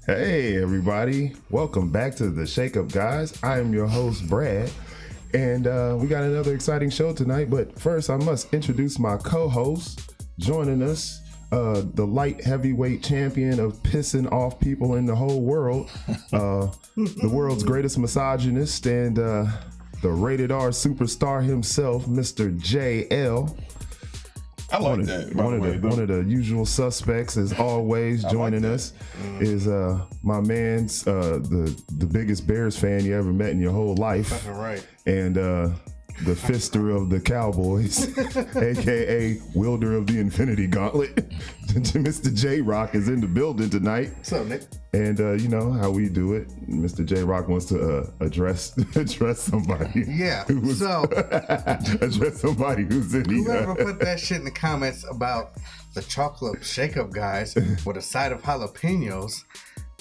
Hey everybody, welcome back to the Shake Up Guys. I am your host Brad, and we got another exciting show tonight. But first, I must introduce my co-host. Joining us, the light heavyweight champion of pissing off people in the whole world, the world's greatest misogynist, and the rated R superstar himself, Mr. JL. I like that. One of the usual suspects, as always, joining us is my man's the biggest Bears fan you ever met in your whole life, Right. and the fister of the Cowboys, aka wielder of the Infinity Gauntlet. Mr. J Rock is in the building tonight. What's up, Nick? And you know how we do it. Mr. J Rock wants to address somebody. Yeah. Address somebody who's in the. Whoever put that shit in the comments about the chocolate shake-up guys with a side of jalapenos,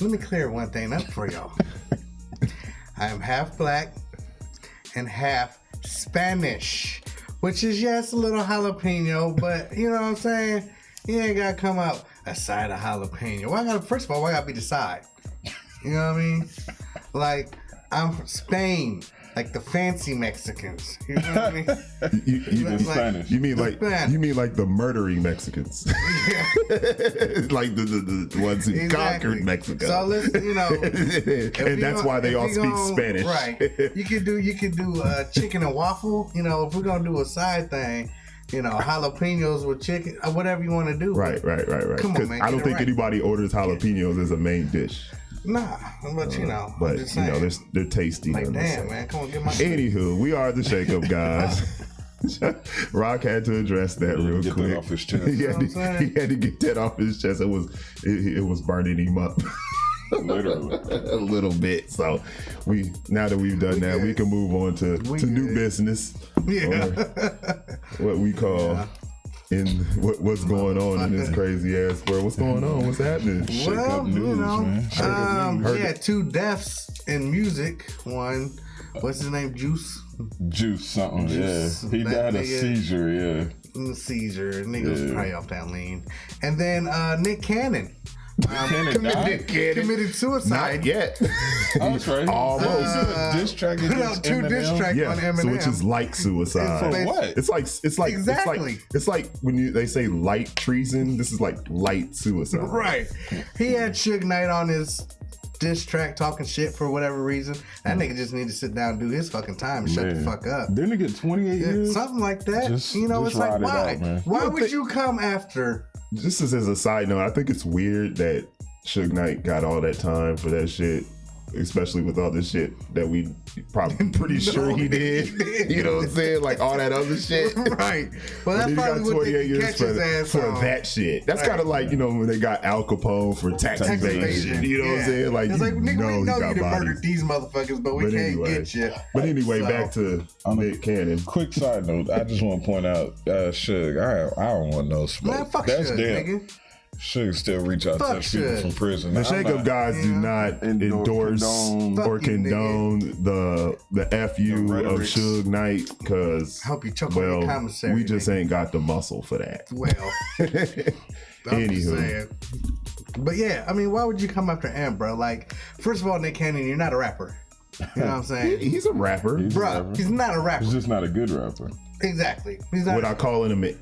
let me clear one thing up for y'all. I am half black and half Spanish, which is, yes, a little jalapeno, but you know what I'm saying? You ain't gotta come out a side of jalapeno. First of all, why gotta be the side? You know what I mean? Like, I'm from Spain, like the fancy Mexicans. You know what I mean? Spanish. You mean like the murdering Mexicans? Yeah. Like the ones who conquered Mexico. So let's, you know, and that's why they all speak Spanish. Right. You could do chicken and waffle. You know, if we're gonna do a side thing, you know, jalapenos with chicken, whatever you want to do. Right. Come on, man. I don't think anybody orders jalapenos as a main dish. Nah, but you know, But you know, they're tasty. like, damn, man, come on, get my. Anywho, we are the Shake Up Guys. Rock had to address that real Get quick. that off his chest. He had to get that off his chest. It was burning him up. Literally. A little bit. So now that we've done that, we can move on to new business. Yeah. Or what we call what's going on in this crazy ass world. What's going on? What's happening? Shake up news, you know, man. yeah, 2 deaths in music. One, what's his name? Juice something, Juice. yeah. He That died of nigga. seizure, yeah. Caesar. Nigga was probably off that lean. And then Nick Cannon. Cannon died? Committed suicide. Not yet. Oh, that's right. Almost. He did a diss track Put against out 2 diss Eminem. tracks on Yeah, Eminem. so which is like suicide. For what? It's like Exactly. it's like when they say light treason. This is like light suicide. Right. He had Suge Knight on his diss track talking shit for whatever reason. That nigga just need to sit down and do his fucking time and shut the fuck up. Didn't he get 28 Yeah, years? something like that. Just- you know, just it's like, ride it why? out, man. Why would you come after? Just as a side note, I think it's weird that Suge Knight got all that time for that shit, especially with all this shit that we probably pretty sure he did. You know what I'm saying? Like all that other shit. Right. Well, that's But then he probably got what 28 they years catch his ass for on. that shit. That's kind of like, you know, when they got Al Capone for tax evasion. You know what I'm saying? Like, it's like, nigga, we he know got you done bodies. murdered these motherfuckers, but we But can't anyway. get you. But anyway, So- back to Nick Cannon. Quick side note, I just want to point out, Suge, I don't want no smoke. Man, fuck That's Suge, damn. nigga. Suge still reach out Fuck to people Suge. from prison. The I'm Shake Up not- Guys do not endorse condone- or Fuck you, condone the FU The of rhetorics. Suge Knight because, Hope you choke on your well, commissary, we just nigga. ain't got the muscle for that. Well, I'm just Anywho. saying. But yeah, I mean, why would you come after M, bro? Like, first of all, Nick Cannon, you're not a rapper. You know what I'm saying? He's a rapper. He's a Bro, rapper. he's not a rapper. He's just not a good rapper. Exactly. He's not. Would I call him an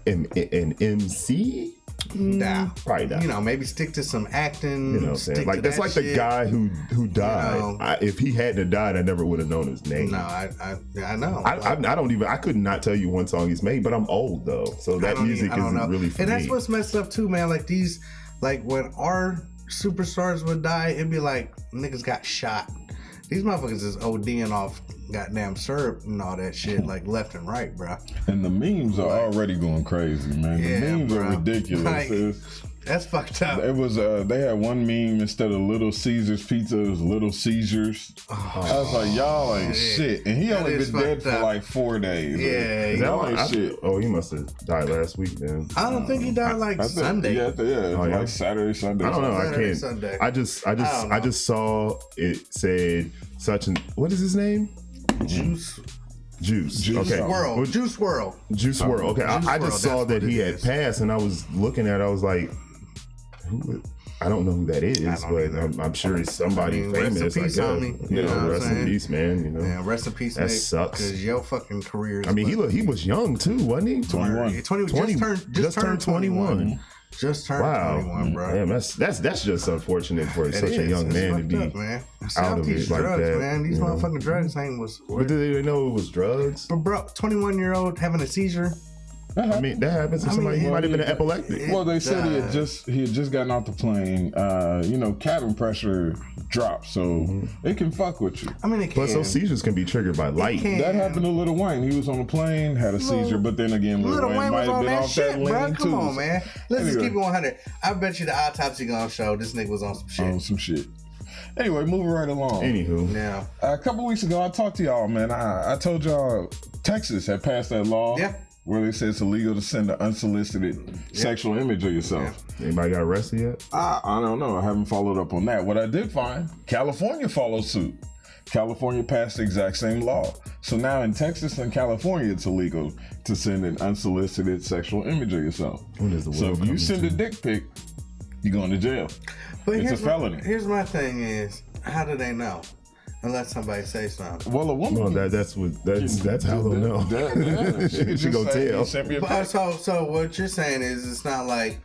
MC? Nah. Probably not. You know, maybe stick to some acting. You know what I'm stick saying? Like to that's that like shit. the guy who died. know. If he hadn't died, I never would have known his name. No, I know. I don't even. I could not tell you one song he's made, but I'm old though, so that music isn't really for And me. that's what's messed up too, man. Like these, like when our superstars would die, it'd be like niggas got shot. These motherfuckers is ODing off goddamn syrup and all that shit, like left and right, bro. And the memes are already going crazy, man. Yeah, The memes bro. are ridiculous. Like, that's fucked up. It was they had one meme instead of Little Caesars pizza, it was Little Seizures. I was like, y'all ain't shit. And he That only is been dead fucked for up. like 4 days. Yeah, Is that y'all why ain't shit. Oh, he must have died last week then. I don't think he died like I think, Sunday. Yeah, it was yeah. like Saturday, Sunday. I don't know. I Saturday, can't. Sunday. I just don't know. saw it said such an. What is his name? Juice Juice. Juice Okay. World. Well, Juice World. Juice World. Okay. Juice I WRLD, just saw that's that what he it had is. passed, and I was looking at it. I was like, who? I don't know who that is, I don't but either. I'm sure he's somebody I mean, rest in famous. I peace, guess. homie. You You know know, what I'm rest in saying? peace, man. You know, Yeah, rest in peace, that Nick. sucks. Because your fucking career is I mean, he was young too, wasn't he? 21. 20, just turned 21. Just turned Wow, 21, bro. Damn, that's just unfortunate for It such a is. young It's man to fucked be. up, man. out of These it like drugs, that, man. These you know? motherfucking drugs ain't was. But did they know it was drugs? But bro, 21-year-old having a seizure. I mean, that happens to somebody. He mean, might have been an epileptic. Well, they said he does. had just gotten off the plane. Cabin pressure dropped, so it can fuck with you. I mean, it can. Plus, those seizures can be triggered by light. can. That happened to Lil Wayne. He was on a plane, had a seizure, but then again, Lil Wayne might was have on been that off shit, that bro. lane Come too. on, man. Let's just Anyway. keep it 100. I bet you the autopsy gonna show this nigga was on some shit. On some shit. Anyway, moving right along. Anywho, Now, A couple weeks ago, I talked to y'all, man. I told y'all Texas had passed that law Yeah. where they said it's illegal to send an unsolicited sexual image of yourself. anybody got arrested yet? I don't know. I haven't followed up on that. What I did find, California followed suit. California passed the exact same law. So now in Texas and California, it's illegal to send an unsolicited sexual image of yourself. When is the So world if you coming send to? a dick pic, you're going to jail. but It's a felony. Here's my thing: is how do they know? Unless somebody say something. Well, a woman. Well, that's how they'll know. She She gonna tell. Send me a But pic. so what you're saying is it's not like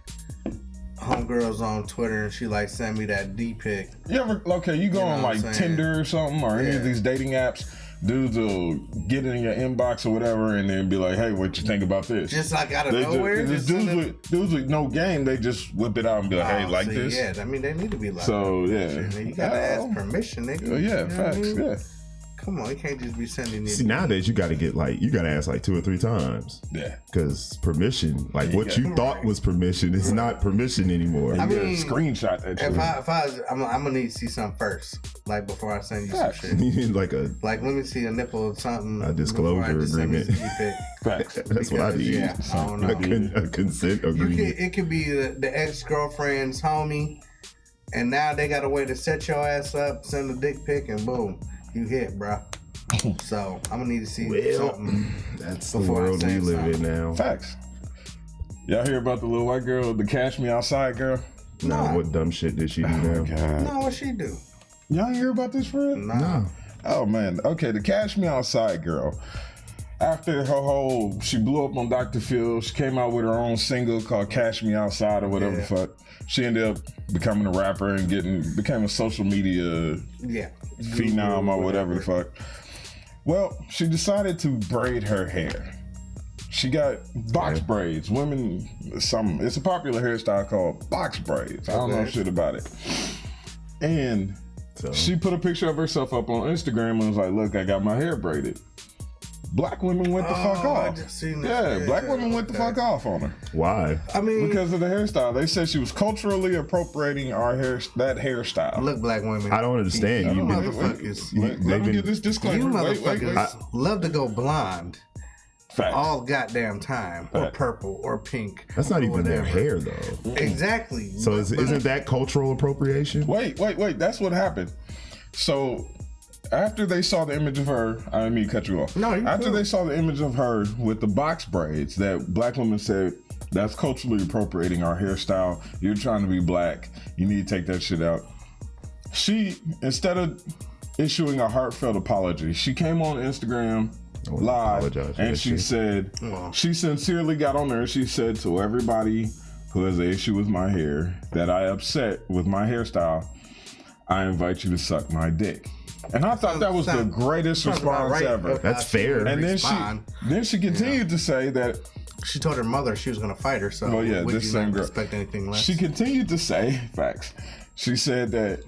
homegirls on Twitter and she like send me that D pic. You ever, okay, you go You know on what like I'm saying? Tinder or something or any Yeah. of these dating apps, dudes will get in your inbox or whatever and then be like, hey, what you think about this? Just like out of They nowhere. just, Just dudes, send it- dudes with no game, they just whip it out and be like, hey, Oh, like see, this? Yeah, I mean they need to be like. So, that. yeah. Shit, you gotta Oh. ask permission, nigga. Oh, yeah, You know what I facts, mean? yeah. Come on, you can't just be sending it. See, nowadays you got to get you got to ask like 2 or 3 times Yeah. because permission, like what Yeah. you thought was permission, is not permission anymore. I You gotta mean, screenshot that shit. If I was, I'm gonna need to see something first, like before I send you Facts. some shit. like a Like, let me see a nipple or something. A disclosure before I just send agreement. this D-pic. Facts. that's what I Because, need. Yeah, I don't A, know. a consent You agreement. could, it could be the ex-girlfriend's homie, and now they got a way to set your ass up, send a dick pic, and boom, you hit, bro. So I'm gonna need to see Well, something. That's the Before I world say we live in something. now. Facts. Y'all hear about the little white girl, the Cash Me Outside girl? Now, what dumb shit did she do now? God. No, what she do? Y'all ain't hear about this, for real? Nah. Oh man, okay, the Cash Me Outside girl. After her whole, she blew up on Dr. Phil. She came out with her own single called Cash Me Outside or whatever the Yeah. fuck. She ended up becoming a rapper and became a social media Yeah. phenom or whatever the fuck. Well, she decided to braid her hair. She got box braids. Women, it's a popular hairstyle called box braids. I don't know Okay. shit about it. And So, she put a picture of herself up on Instagram and was like, look, I got my hair braided. Black women went the fuck I off. just seen that. Yeah, black women went the okay. fuck off on her why? I mean, because of the hairstyle. They said she was culturally appropriating that hairstyle. look, black women. I don't understand. You You've been, motherfuckers. you- Let they've me been- get this disclaimer. You Wait, motherfuckers love to go blonde Facts. all goddamn time, or Fact. purple, or pink. That's not or even their whatever. hair though. Exactly. So But- isn't that cultural appropriation? Wait. That's what happened. So after they saw the image of her, I didn't mean to cut you off. No, you after cool. they saw the image of her with the box braids, that black women said, that's culturally appropriating our hairstyle. You're trying to be black. You need to take that shit out. She, instead of issuing a heartfelt apology, she came on Instagram live apologize for and that she shit. said, she sincerely got on there. She said to everybody who has an issue with my hair that I upset with my hairstyle, I invite you to suck my dick. And I thought that was the greatest Sounds about response right. ever. That's fair. And Respond. then she continued to say that She told her mother she was gonna fight her, so Well, yeah, would this you same not girl. expect anything less? she continued to say facts. She said that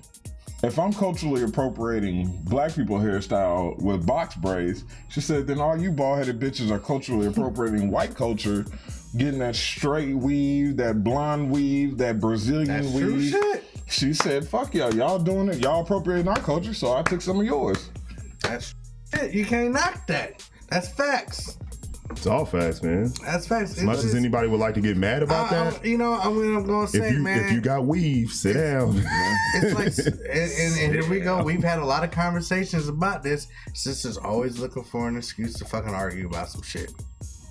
if I'm culturally appropriating black people hairstyle with box braids, she said then all you bald-headed bitches are culturally appropriating white culture, getting that straight weave, that blonde weave, that Brazilian That's true weave. shit. She said, fuck y'all. Y'all doing it. Y'all appropriating our culture, so I took some of yours. That's shit. You can't knock that. That's facts. It's all facts, man. That's facts. As much as anybody would like to get mad about that, you know, I'm gonna say, if man. you got weave, sit down. It's like, and here we go. We've had a lot of conversations about this. Sisters always looking for an excuse to fucking argue about some shit.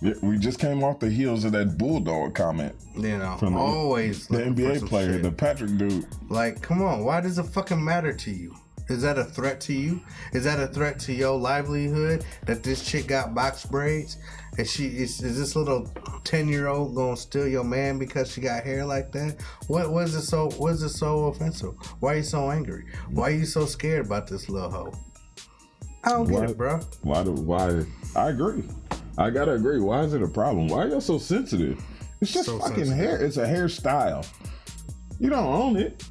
Yeah, we just came off the heels of that Bulldog comment. You know, From always The looking for NBA some player, shit. the Patrick dude. Like, come on, why does it fucking matter to you? Is that a threat to you? Is that a threat to your livelihood that this chick got box braids? And is this little 10-year-old gonna steal your man because she got hair like that? What is it so offensive? Why are you so angry? Why are you so scared about this little hoe? I don't get it, bro. Why? I agree. I gotta agree. Why is it a problem? Why are you so sensitive? It's just So fucking sensitive. hair. It's a hairstyle. You don't own it.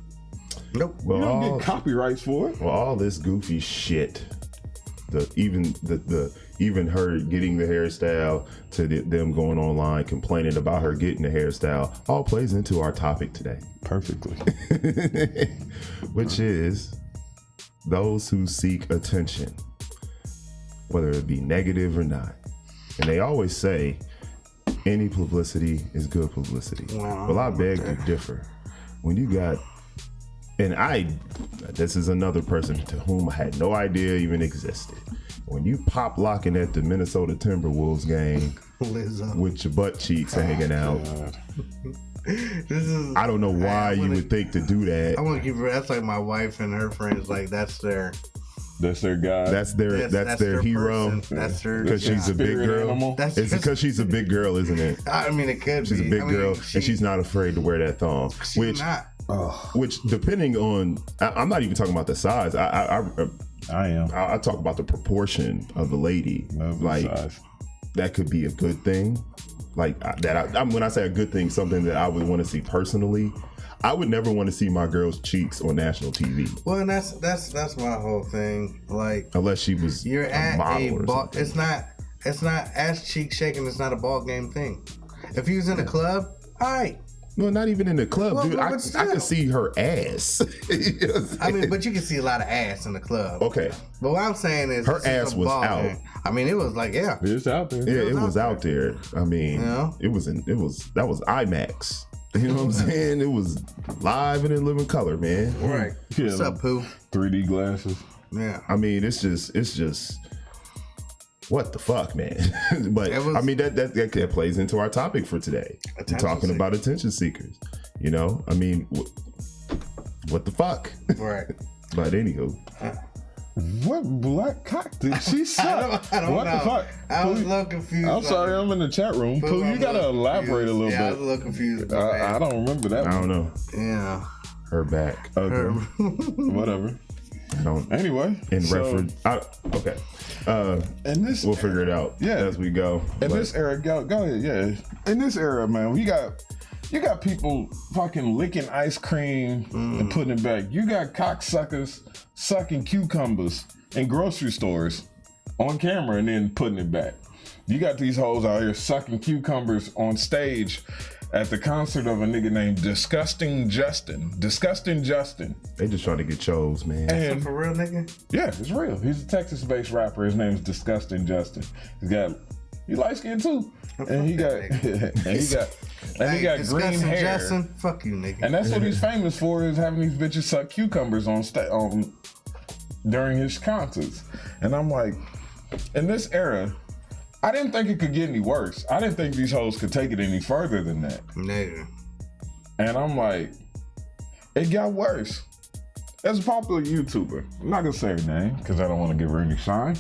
Nope. You don't Well, get copyrights for it. well, all this goofy shit, even her getting the hairstyle to them going online complaining about her getting the hairstyle, all plays into our topic today, Perfectly. which is those who seek attention, whether it be negative or not. And they always say any publicity is good publicity. Wow. Well, I beg to differ. When you got, this is another person to whom I had no idea even existed. When you pop locking at the Minnesota Timberwolves game Lizzo. with your butt cheeks hanging out, This is. I don't know why you would think to do I that. want to keep it. That's like my wife and her friends. Like that's their. That's their guy. That's their hero. person. That's their. Because she's a big Spirit girl. animal. That's It's because she's a big girl, isn't it? I mean, it could She's be. a big I mean, girl, and she's not afraid to wear that thong. She's Which, not. which, depending on, I'm not even talking about the size. I am. I talk about the proportion of the lady. Love Like size. that could be a good thing. Like that. When I say a good thing, something that I would want to see personally. I would never want to see my girl's cheeks on national TV Well, and that's my whole thing. Like unless she was you're a at model a or ball. something. It's not ass cheek shaking. It's not a ball game thing. If he was in a club, all right. No, not even in the club, Well, dude. but I still. can see her ass. You know what I'm I mean, saying? but you can see a lot of ass in the club. Okay, But what I'm saying is, Her this is ass a was ball out. game. I mean, it was like, yeah. It's out there. yeah, it was was out out there. I mean, Yeah. that was IMAX. You know what I'm saying? It was live and in living color, man. Right. Yeah, What's up, Pooh? 3D glasses. Yeah. I mean, it's just what the fuck, man. But It was- I mean, that plays into our topic for today. We're Attention talking seekers. about attention seekers. You know, I mean, what the fuck? Right. But anywho, What black cock did she suck? I don't What know. the fuck? I was a Pooh, little confused. I'm sorry, I'm in the chat room. Pooh, you gotta elaborate a little Yeah, I was a bit. little confused. I don't remember that I don't one. know. Yeah. Her back. Okay. Whatever. I don't. Anyway. In so, reference. Okay. in this We'll figure it out. Yeah. As we go. In But- this era, go ahead, yeah. In this era, man, you got people fucking licking ice cream and putting it back. You got cocksuckers sucking cucumbers in grocery stores on camera and then putting it back. You got these hoes out here sucking cucumbers on stage at the concert of a nigga named Disgusting Justin. Disgusting Justin. They just trying to get chose, man. And For real, nigga? yeah, it's real. He's a Texas-based rapper. His name's Disgusting Justin. He light skinned too, and he got and he got green Disgusting hair. Justin, fuck you, nigga. And that's what he's famous for, is having these bitches suck cucumbers on during his concerts. And I'm like, in this era, I didn't think it could get any worse. I didn't think these hoes could take it any further than that. Nigga. And I'm like, it got worse. There's a popular YouTuber. I'm not gonna say her name because I don't want to give her any shine.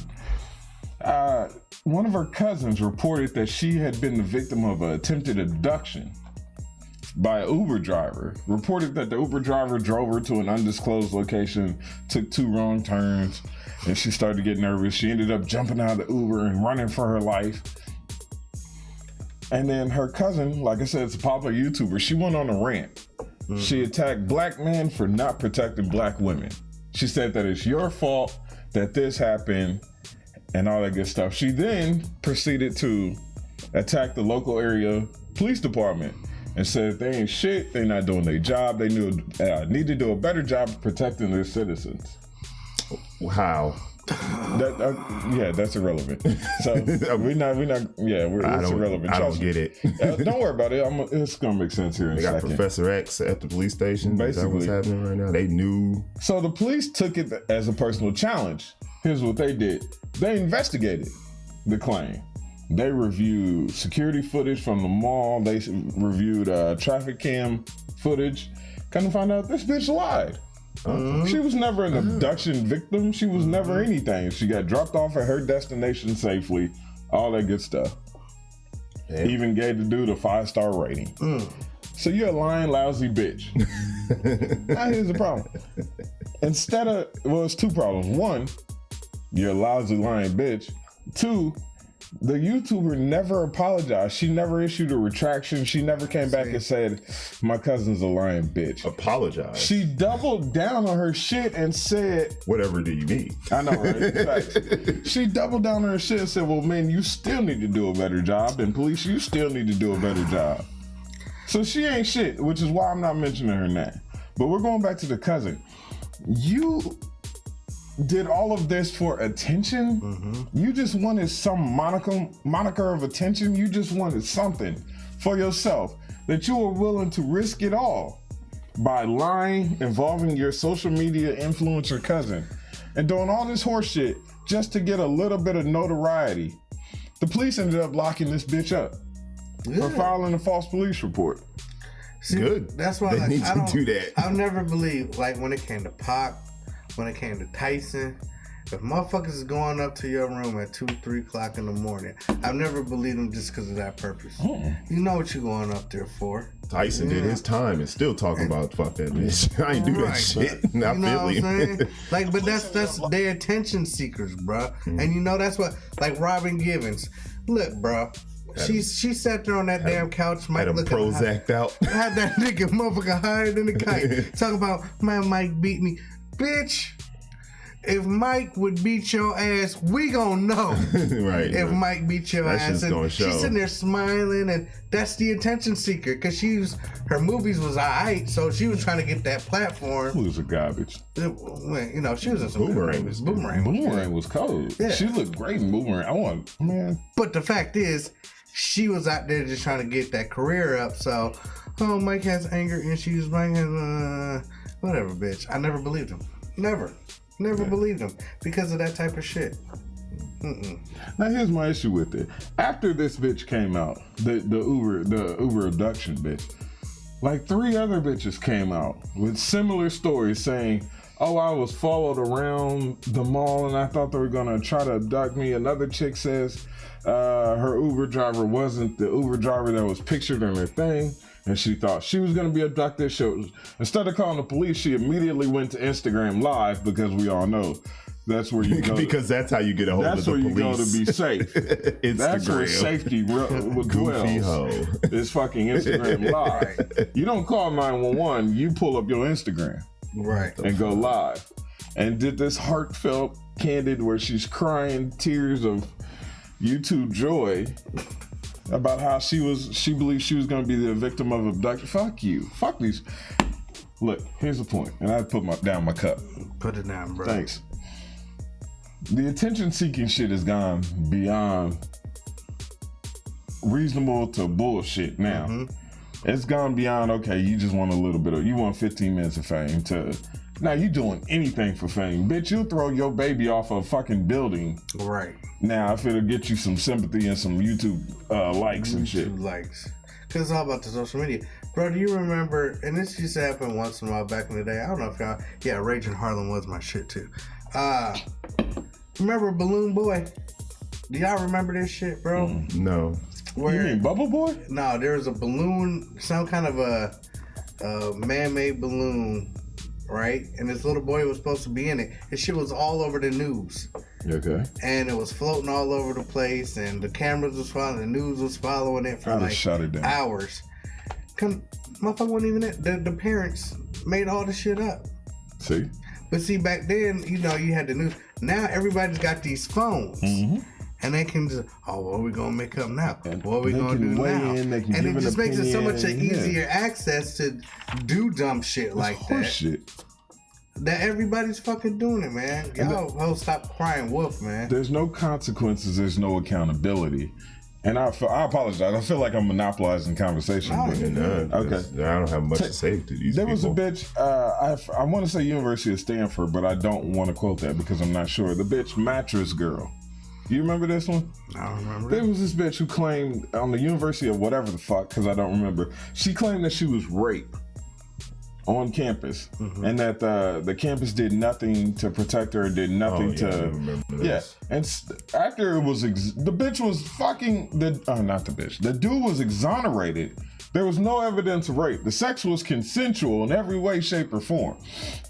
One of her cousins reported that she had been the victim of an attempted abduction by an Uber driver. Reported that the Uber driver drove her to an undisclosed location, took 2 wrong turns, and she started to get nervous. She ended up jumping out of the Uber and running for her life. And then her cousin, like I said, it's a popular YouTuber, she went on a rant. She attacked black men for not protecting black women. She said that it's your fault that this happened and all that good stuff. She then proceeded to attack the local area police department and said they ain't shit, they not doing their job, they need to do a better job of protecting their citizens. How? That's irrelevant. So it's irrelevant. I don't Trust me. get it. Don't worry about it. It's gonna make sense here in They a got second. Professor X at the police station. Is that what's Basically. happening right now? They knew. So the police took it as a personal challenge. Here's what they did. They investigated the claim. They reviewed security footage from the mall. They reviewed traffic cam footage. Come to find out, this bitch lied. She was never an abduction victim. She was never anything. She got dropped off at her destination safely. All that good stuff. Yeah. Even gave the dude a 5-star rating. So you're a lying, lousy bitch. Now here's the problem. It's two problems. One, you're a lousy, lying bitch. Two, the YouTuber never apologized. She never issued a retraction. She never came back and said, my cousin's a lying bitch. Apologize. She doubled down on her shit and said, Whatever do you need? I know, right? Facts. She doubled down on her shit and said, well, man, you still need to do a better job. And police, you still need to do a better job. So she ain't shit, which is why I'm not mentioning her name. But we're going back to the cousin. You did all of this for attention? You just wanted some moniker of attention? You just wanted something for yourself that you were willing to risk it all by lying, involving your social media influencer cousin, and doing all this horse shit just to get a little bit of notoriety. The police ended up locking this bitch up for filing a false police report. See, Good. That's why They need to do that. I've never believed, like when it came to Pac, when it came to Tyson, if motherfuckers is going up to your room at 2, 3 o'clock in the morning, I've never believed them just because of that purpose. You know what you're going up there for. Tyson did his time and still talking about fuck that bitch. I ain't do that Right, shit. but Not you know what I'm Philly. saying? Like, but that's they attention seekers, bruh. And you know that's what, like Robin Givens. Look, bruh. She sat there on that damn couch, Mike Had him looking Prozac out. had that nigga motherfucker higher than a kite. Talking about, man, Mike beat me. Bitch, if Mike would beat your ass, we gonna know. Right. If Mike beat your That ass. shit's And gonna show. she's sitting there smiling, and that's the attention seeker. Because her movies was alright, so she was trying to get that platform. Who was a garbage? You know, she was in some Boomerang good was movies. Boomerang. Boomerang was cold. Yeah. She looked great in Boomerang. But the fact is, she was out there just trying to get that career up. So, Mike has anger issues. Mike has whatever, bitch. I never believed him. Never believed him because of that type of shit. Now here's my issue with it. After this bitch came out, the Uber abduction bitch, like 3 other bitches came out with similar stories saying, oh, I was followed around the mall and I thought they were gonna try to abduct me. Another chick says her Uber driver wasn't the Uber driver that was pictured in her thing, and she thought she was gonna be abducted. Instead of calling the police, she immediately went to Instagram Live, because we all know that's where you go. Because that's how you get a hold That's of the where police. you go to be safe. That's where Instagram. safety Goofy dwells. hoe. It's fucking Instagram Live. You don't call 911. You pull up your Instagram Right. and go live. And did this heartfelt, candid, where she's crying tears of YouTube joy about how she believed she was going to be the victim of abduction. Fuck you. Fuck these. Look, here's the point, and I put down my cup. Put it down, bro. Thanks. The attention-seeking shit has gone beyond reasonable to bullshit now. It's gone beyond, okay, you just want you want 15 minutes of fame to, now you doing anything for fame. Bitch, you'll throw your baby off a fucking building. Right. Now, if it'll get you some sympathy and some YouTube likes and shit. Likes. Because it's all about the social media. Bro, do you remember, and this used to happen once in a while back in the day, I don't know if y'all, yeah, Raging Harlem was my shit too. Remember Balloon Boy? Do y'all remember this shit, bro? No. Where, You mean Bubble Boy? No, there was a balloon, some kind of a man-made balloon, right? And this little boy was supposed to be in it. This shit was all over the news. Okay. And it was floating all over the place, and the cameras was following, the news was following it for I'd have like shut it down. hours. Motherfucker wasn't even it. The parents made all the shit up. See? But see, back then, you know, you had the news. Now everybody's got these phones. And they can just, oh, what are we going to make up now? What are we They going to can do weigh now? in, they can And give it an just makes it so much opinion, easier access to do dumb shit like Horse that. shit. That everybody's fucking doing it, man. Y'all hoes stop crying wolf, man. There's no consequences. There's no accountability. And I apologize. I feel like I'm monopolizing conversation. No, but- you're good. Okay. I don't have much to say to these There people. was a bitch, I want to say University of Stanford, but I don't want to quote that because I'm not sure. The bitch Mattress Girl. You remember this one? I don't remember. There was this bitch who claimed on the University of whatever the fuck, because I don't remember. She claimed that she was raped on campus, and that the campus did nothing to protect her, did nothing I remember this. And after it was the bitch was fucking not the bitch. The dude was exonerated. There was no evidence of rape. The sex was consensual in every way, shape, or form.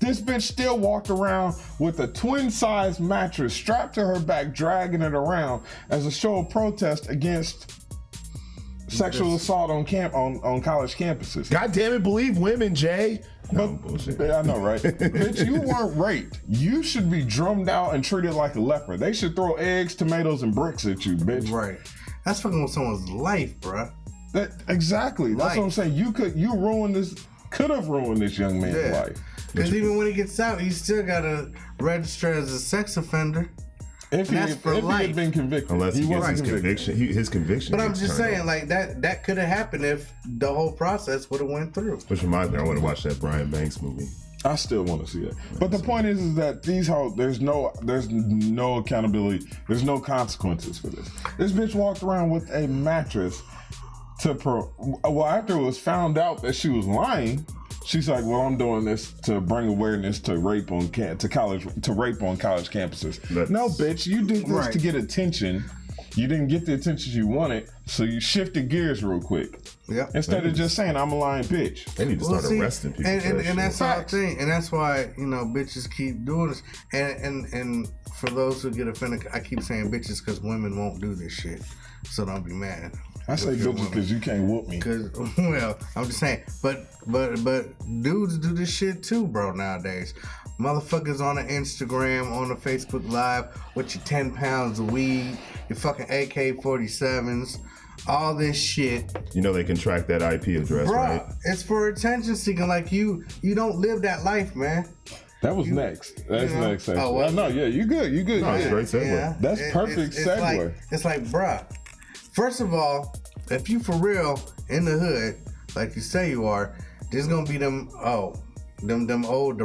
This bitch still walked around with a twin-size mattress strapped to her back, dragging it around as a show of protest against sexual assault on college campuses. God damn it, believe women, Jay. No, bullshit. I know, right? Bitch, you weren't raped. You should be drummed out and treated like a leper. They should throw eggs, tomatoes, and bricks at you, bitch. Right. That's fucking with someone's life, bruh. Exactly. That's what I'm saying. You could have ruined this young man's life. Because even when he gets out, he still gotta register as a sex offender. If he had been convicted, unless he gets his conviction, his conviction. But I'm just saying, like that could have happened if the whole process would have went through. Which reminds me, I want to watch that Brian Banks movie. I still want to see that. But the point is that these hoes, there's no accountability. There's no consequences for this. This bitch walked around with a mattress after it was found out that she was lying, she's like, well, I'm doing this to bring awareness to rape on college campuses. No, bitch, you did this to get attention. You didn't get the attention you wanted, so you shifted gears real quick. Yep. Instead of just saying, I'm a lying bitch. They need to start arresting people. And that's our thing. And that's why, bitches keep doing this. And for those who get offended, I keep saying bitches because women won't do this shit. So don't be mad. I say bitches because you can't whoop me. Well, I'm just saying, but dudes do this shit too, bro, nowadays. Motherfuckers on the Instagram, on the Facebook Live with your 10 pounds of weed, your fucking AK-47s, all this shit. You know they can track that IP address, bro, right? It's for attention seeking. Like you don't live that life, man. That was next. That's next. Oh, well, no, yeah, you good. No, it's great segue. Yeah. That's perfect segue. It's like, bruh, first of all, if you for real in the hood, like you say you are, there's gonna be the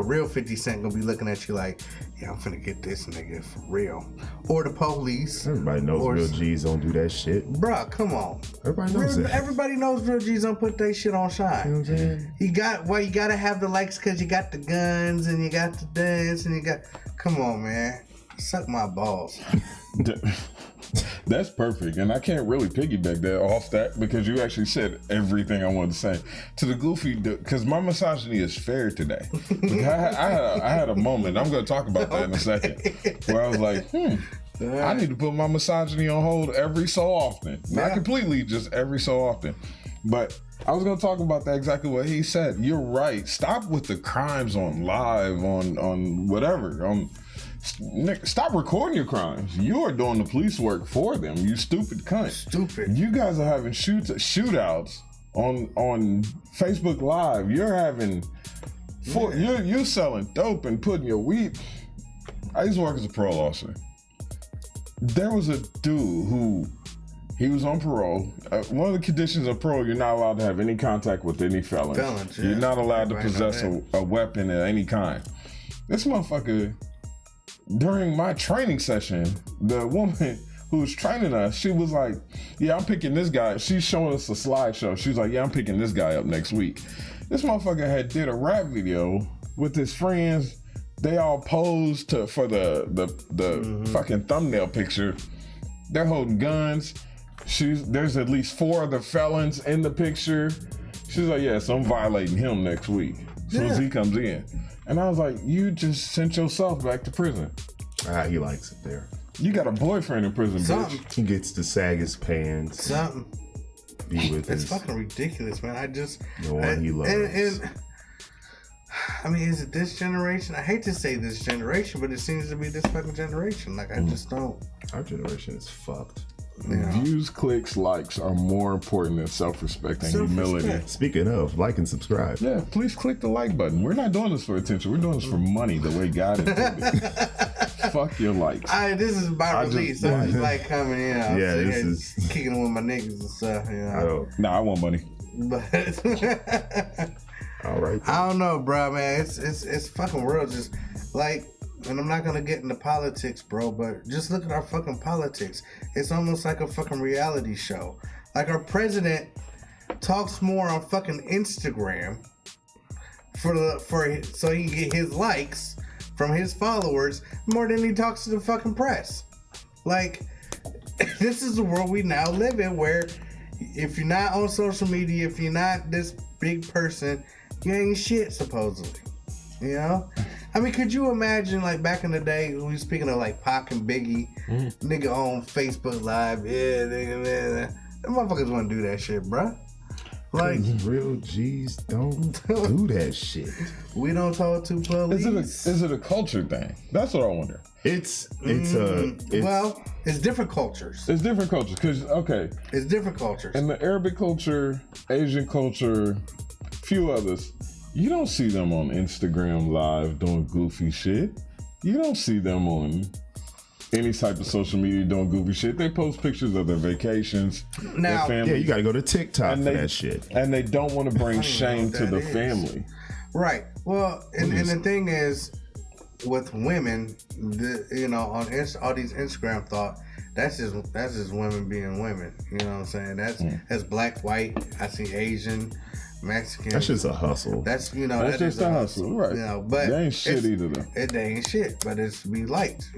real 50 Cent gonna be looking at you like, yeah, I'm finna get this nigga for real. Or the police. Everybody knows real G's don't do that shit. Bruh, come on. Everybody knows that. Everybody knows real G's don't put their shit on shine. You know what I'm saying? You gotta have the likes because you got the guns and you got the dance and you got, come on, man. Suck my balls. That's perfect, and I can't really piggyback that off that because you actually said everything I wanted to say. To the goofy, because my misogyny is fair today. I had a moment. I'm going to talk about that in a second, where I was like, I need to put my misogyny on hold every so often. Not completely, just every so often. But I was going to talk about that exactly what he said. You're right. Stop with the crimes on live, on whatever. Nick, stop recording your crimes. You are doing the police work for them. You stupid cunt. Stupid. You guys are having shootouts on Facebook Live. You're having you're selling dope and putting your weed. I used to work as a parole officer. There was a dude who he was on parole. One of the conditions of parole, you're not allowed to have any contact with any felons. You're not allowed to possess a weapon of any kind. This motherfucker. During my training session, the woman who was training us, she was like, yeah, I'm picking this guy. She's showing us a slideshow. She was like, yeah, I'm picking this guy up next week. This motherfucker did a rap video with his friends. They all posed for the fucking thumbnail picture. They're holding guns. There's at least 4 other felons in the picture. She's like, yeah, so I'm violating him next week as soon as he comes in. And I was like, you just sent yourself back to prison. He likes it there. You got a boyfriend in prison, bitch. He gets to sag his pants. Something. Be with It's fucking ridiculous, man. The one he loves. And I mean, is it this generation? I hate to say this generation, but it seems to be this fucking generation. Like, I just don't. Our generation is fucked. Yeah. Views, clicks, likes are more important than self-respect and humility. Speaking of, like and subscribe. Yeah, please click the like button. We're not doing this for attention. We're doing this for money, the way God intended. Fuck your likes. This is by release. I'm just like coming in. Yeah, this is kicking with my niggas and stuff. You know. Nah, I want money. But all right. I don't know, bro, man. It's fucking world just like and I'm not gonna get into politics, bro, but just look at our fucking politics. It's almost like a fucking reality show. Like our president talks more on fucking Instagram so he can get his likes from his followers more than he talks to the fucking press. Like, this is the world we now live in, where if you're not on social media, if you're not this big person, you ain't shit, supposedly. You know? I mean, could you imagine, like, back in the day, we were speaking of, like, Pac and Biggie, nigga on Facebook Live, yeah, nigga. Them motherfuckers wouldn't do that shit, bruh. Like, real G's don't do that shit. We don't talk to police. Is it a culture thing? That's what I wonder. It's different cultures. It's different cultures, because, okay. It's different cultures. In the Arabic culture, Asian culture, few others, you don't see them on Instagram Live doing goofy shit. You don't see them on any type of social media doing goofy shit. They post pictures of their vacations, now, their family. Yeah, you gotta go to TikTok for that shit. And they don't want to bring shame to the family. Right. Well, and the thing is, with women, on all these Instagram thought, that's just women being women. You know what I'm saying? That's black, white. I see Asian, Mexican. That's just a hustle. That's that's just a hustle, right? But they ain't shit either though. They ain't shit, but it's to be liked.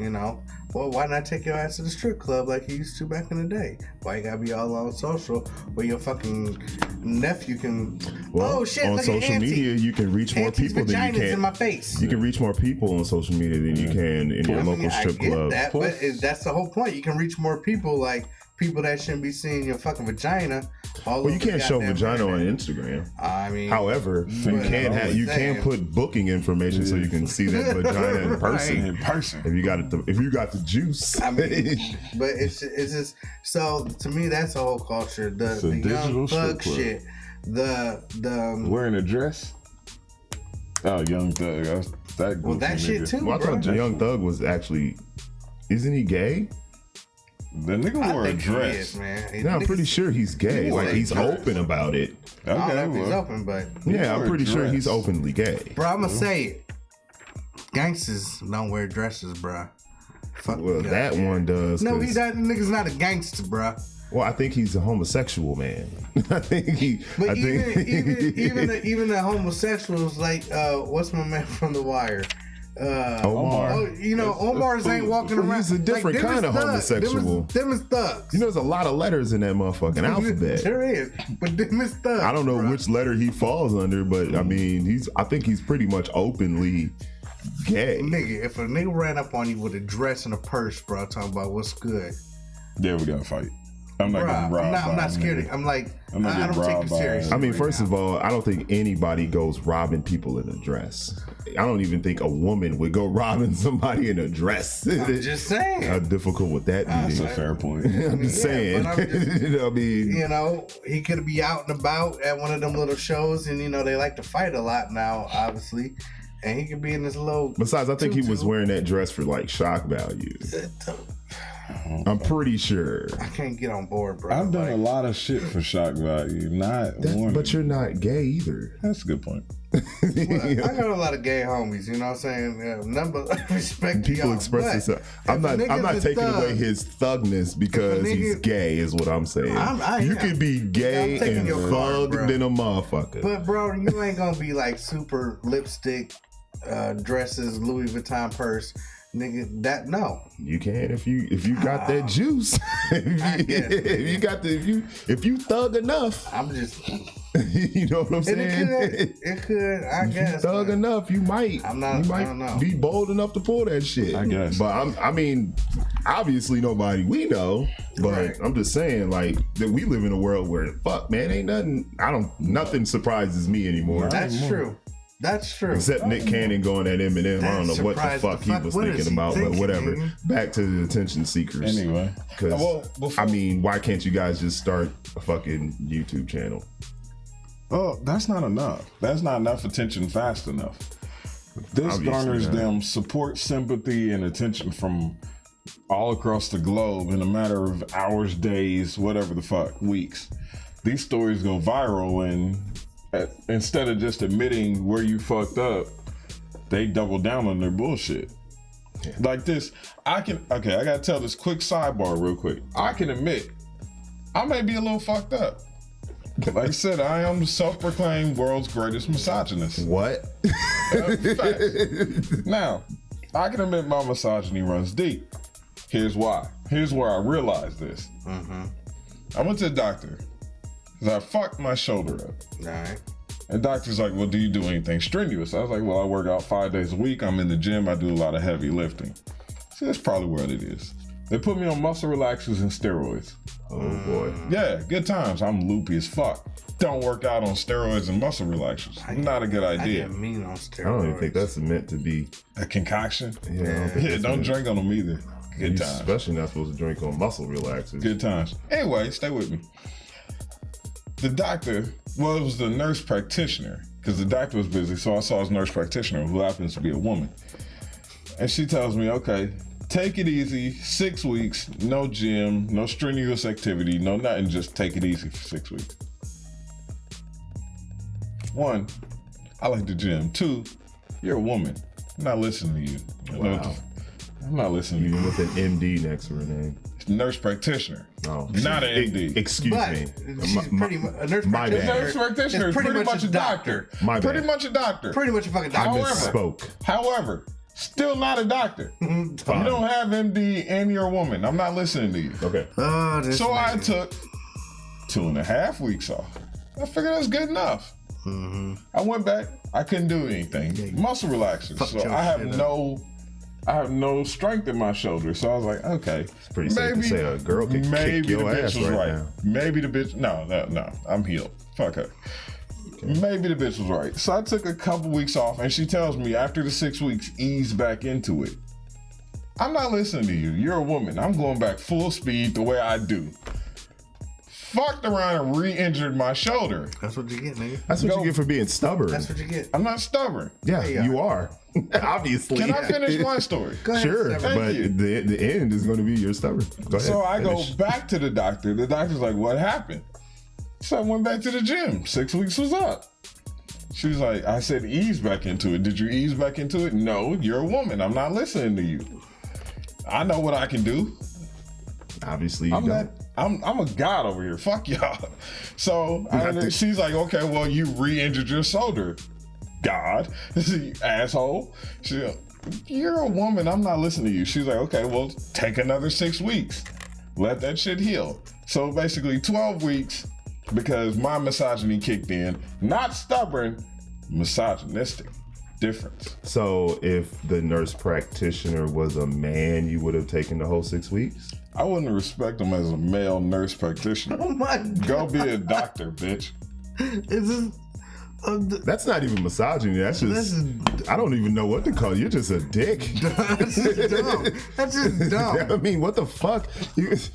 Well, why not take your ass to the strip club like you used to back in the day? Why you gotta be all on social where your fucking nephew can? Well, oh shit! On look social at media, you can reach more Auntie's people than you can. in my face. You can reach more people on social media than you can in your local strip club. That, but that's the whole point. You can reach more people, like people that shouldn't be seeing your fucking vagina. Well, you can't show vagina on Instagram. I mean, however, you can put booking information so you can see that vagina in person. In person, if you got the juice. I mean, but it's just so to me that's the whole culture. The young thug shit. The wearing a dress. Oh, Young Thug. That shit too. Well, I thought Young Thug was actually. Isn't he gay? The nigga wore a dress. He is, man. No, I'm pretty sure he's gay. Like he's open about it. I don't know if he's open, but yeah, I'm pretty sure he's openly gay. Bro, I'm gonna say it. Gangsters don't wear dresses, bro. Fuck that one does. No, nigga's not a gangster, bro. Well, I think he's a homosexual man. I think he. But even the homosexuals, like what's my man from The Wire? Omar. Omar's ain't walking around. He's a different kind of homosexual. Them is thugs. There's a lot of letters in that motherfucking alphabet. There is, but them is thugs. I don't know which letter he falls under, but I mean, I think he's pretty much openly gay. Nigga, if a nigga ran up on you with a dress and a purse, bro, talking about what's good. Yeah, we gotta fight. I'm not getting robbed. I'm not scared. I don't take it seriously. I mean, first of all, I don't think anybody goes robbing people in a dress. I don't even think a woman would go robbing somebody in a dress. I'm just saying. How difficult would that be? That's a fair point. I'm just saying. He could be out and about at one of them little shows, and they like to fight a lot now, obviously. And he could be in this little. Besides, I think he was wearing that dress for like shock value. I'm pretty sure. I can't get on board, bro. I've done a lot of shit for shock value, but you're not gay either. That's a good point. Well, I got a lot of gay homies, you know what I'm saying? Number respect. People express themselves. I'm not taking away his thugness because he's gay, is what I'm saying. You could be gay and thugged in a motherfucker. But bro, you ain't gonna be like super lipstick, dresses, Louis Vuitton purse. Nigga, that no. You can if you got that juice. if you thug enough. I'm just you know what I'm saying? It could, I guess. If you thug enough, you might. I don't know. Be bold enough to pull that shit. I guess. But I mean, obviously nobody we know. But right. I'm just saying, like, that we live in a world where fuck, man, ain't nothing. Nothing surprises me anymore. That's true. That's true. Except Nick Cannon going at Eminem. I don't know what the fuck he was thinking about, but whatever. Back to the attention seekers. Anyway. Because, I mean, why can't you guys just start a fucking YouTube channel? Oh, that's not enough. That's not enough attention fast enough. This garners them support, sympathy, and attention from all across the globe in a matter of hours, days, whatever the fuck, weeks. These stories go viral, and instead of just admitting where you fucked up, they double down on their bullshit. Like this, I gotta tell this quick sidebar real quick. I can admit, I may be a little fucked up. Like I said, I am the self-proclaimed world's greatest misogynist. What? Now, I can admit my misogyny runs deep. Here's why. Here's where I realized this. I went to the doctor because I fucked my shoulder up. All right. And the doctor's like, well, do you do anything strenuous? I was like, well, I work out 5 days a week. I'm in the gym. I do a lot of heavy lifting. So that's probably what it is. They put me on muscle relaxers and steroids. Oh boy. Yeah, good times. I'm loopy as fuck. Don't work out on steroids and muscle relaxers. Not a good I idea. didn't mean on steroids. I don't even think that's meant to be. A concoction? Yeah, I don't think Yeah, that's don't meant- drink on them either. Good You're times. especially not supposed to drink on muscle relaxers. Good times. Anyway, stay with me. The doctor, well, it was the nurse practitioner, because the doctor was busy, so I saw his nurse practitioner, who happens to be a woman. And she tells me, okay, take it easy, 6 weeks, no gym, no strenuous activity, no nothing, just take it easy for 6 weeks. 1, I like the gym. 2, you're a woman. I'm not listening to you. Wow. I'm not listening to Even you. with an MD next to her name. Nurse practitioner. Oh, Not an MD. Excuse But me. she's pretty much a nurse my bad. practitioner. Nurse practitioner is It's pretty much a doctor. My Pretty bad. much a doctor. Pretty much a fucking I doctor. misspoke. However, still not a doctor. You Fine. don't have MD and you're a woman. I'm not listening to you. Okay. Oh, this So I nigga. took 2.5 weeks off. I figured that's good enough. I went back. I couldn't do anything. Muscle relaxers. Fuck So your I have shit no strength in my shoulder. So I was like, okay. It's pretty safe to say a girl can kick your ass right now. Maybe the bitch. No. I'm healed. Fuck her. Maybe the bitch was right. So I took a couple weeks off, and she tells me after the 6 weeks, ease back into it. I'm not listening to you. You're a woman. I'm going back full speed the way I do. Fucked around and re-injured my shoulder. That's what you get, nigga. That's what Go. you get for being stubborn. That's what you get. I'm not stubborn. Yeah, Yeah. you are. Obviously. Can I finish my story? Go ahead. Sure, Sever. Thank but you. the end is going to be you're stubborn. Go ahead. So I go finish. back to the doctor. The doctor's like, what happened? So I went back to the gym. 6 weeks was up. She was like, I said, ease back into it. Did you ease back into it? No, you're a woman. I'm not listening to you. I know what I can do. Obviously, you I'm don't. I'm a god over here. Fuck y'all. So she's like, okay, well, you re-injured your shoulder. God, you asshole. She's like, you're a woman. I'm not listening to you. She's like, okay, well, take another 6 weeks. Let that shit heal. So basically 12 weeks because my misogyny kicked in. Not stubborn, misogynistic. Difference. So if the nurse practitioner was a man, you would have taken the whole 6 weeks? I wouldn't respect him as a male nurse practitioner. Oh my god. Go be a doctor, bitch. Is this? That's not even misogyny. That's This just, is I don't even know what to call you. You're just a dick. that's just dumb. That's just dumb. I mean, what the fuck? That's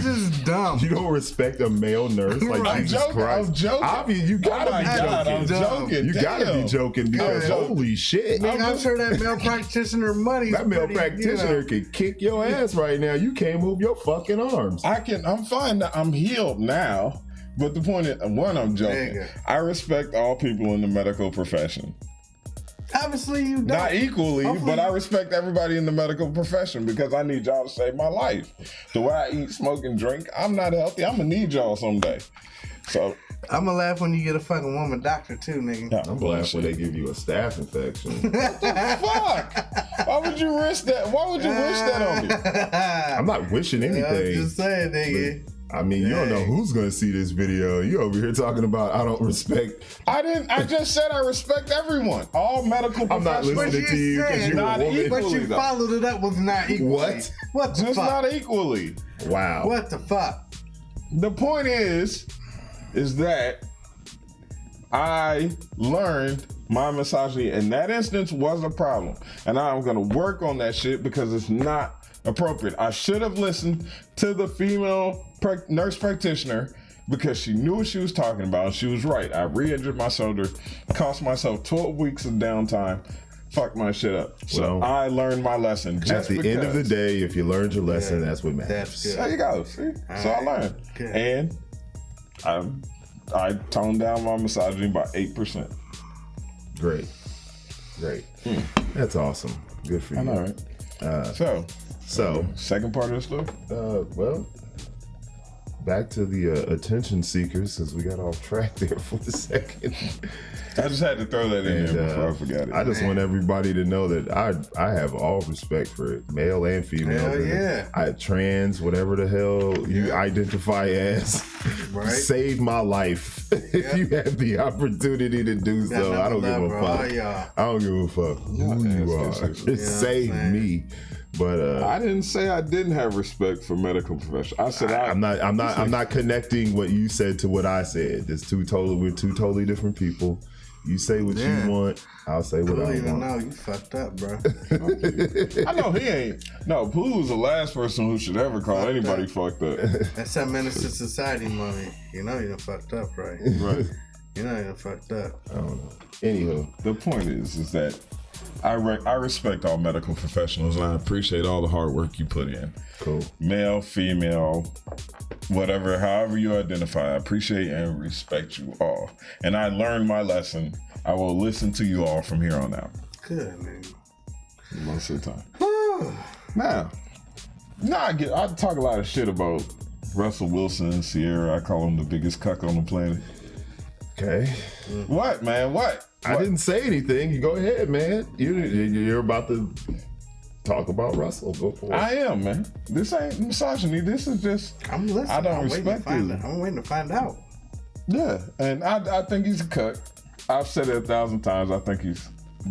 just dumb. You don't respect a male nurse like Right. Jesus I'm joking, Christ. I'm joking. Obviously, you gotta Oh my be God, joking. I'm joking. You gotta be Damn. joking because I'm joking. holy shit. Nigga, I'm sure that male practitioner money. That male practitioner could kick your ass right now. You can't move your fucking arms. I'm fine. I'm healed now. But the point is, one, I'm joking. Nigga. I respect all people in the medical profession. Obviously, you don't. Not equally, Hopefully- but I respect everybody in the medical profession because I need y'all to save my life. The way I eat, smoke, and drink, I'm not healthy. I'm gonna need y'all someday. So, I'm gonna laugh when you get a fucking woman doctor too, nigga. nah, I'm glad when they give you a staph infection. fuck. Why would you risk that? Why would you wish that on me? I'm not wishing I'm anything. just saying, nigga. I mean, you don't know who's gonna see this video. You over here talking about I don't respect. I just said I respect everyone. All medical I'm not professionals. listening to you because said you're a not woman. But equally, you though. followed it up with not equally. What? What the Just fuck? not equally. Wow. What the fuck? The point is that I learned my misogyny in that instance was a problem. And I'm gonna work on that shit because it's not appropriate. I should have listened to the female nurse practitioner because she knew what she was talking about. She was right. I re-injured my shoulder, cost myself 12 weeks of downtime, fucked my shit up. So Well, I learned my lesson. At Just the end of the because. day, if you learned your lesson, that's what matters. That's good. There you go. See? So I learned. Good. And I toned down my misogyny by 8%. Great. Great. That's awesome. Good for you. All right. So, second part of the story? Well, back to the attention seekers, since we got off track there for a second. I just had to throw that in there before I forgot it. I just want everybody to know that I have all respect for male and female. Hell yeah. Trans, whatever the hell you identify as. Right. Save my life if you have the opportunity to do so. I don't give a fuck. I don't give a fuck who you are. Just save me. But I didn't say I didn't have respect for medical professionals. I said I'm not connecting what you said to what I said. We're two totally different people. You say what you want, I'll say what I want. No, you fucked up, bro. I know he ain't. No, Pooh was the last person who should ever call anybody fucked up. That's that Menace to Society money. You know you done fucked up, right? Right. You know you done fucked up. I don't know. Anywho, the point is that I respect all medical professionals and I appreciate all the hard work you put in. Cool. Male, female, whatever, however you identify, I appreciate and respect you all. And I learned my lesson. I will listen to you all from here on out. Good, man. Most of the time. Now, I talk a lot of shit about Russell Wilson and Sierra. I call him the biggest cuck on the planet. Okay. What, man? What? I didn't say anything. You go ahead, man. You're about to talk about Russell. Go for it. I am, man. This ain't misogyny. This is just. I'm listening. I don't respect you. I'm waiting to find out. Yeah, and I think he's a cuck. I've said it 1,000 times. I think he's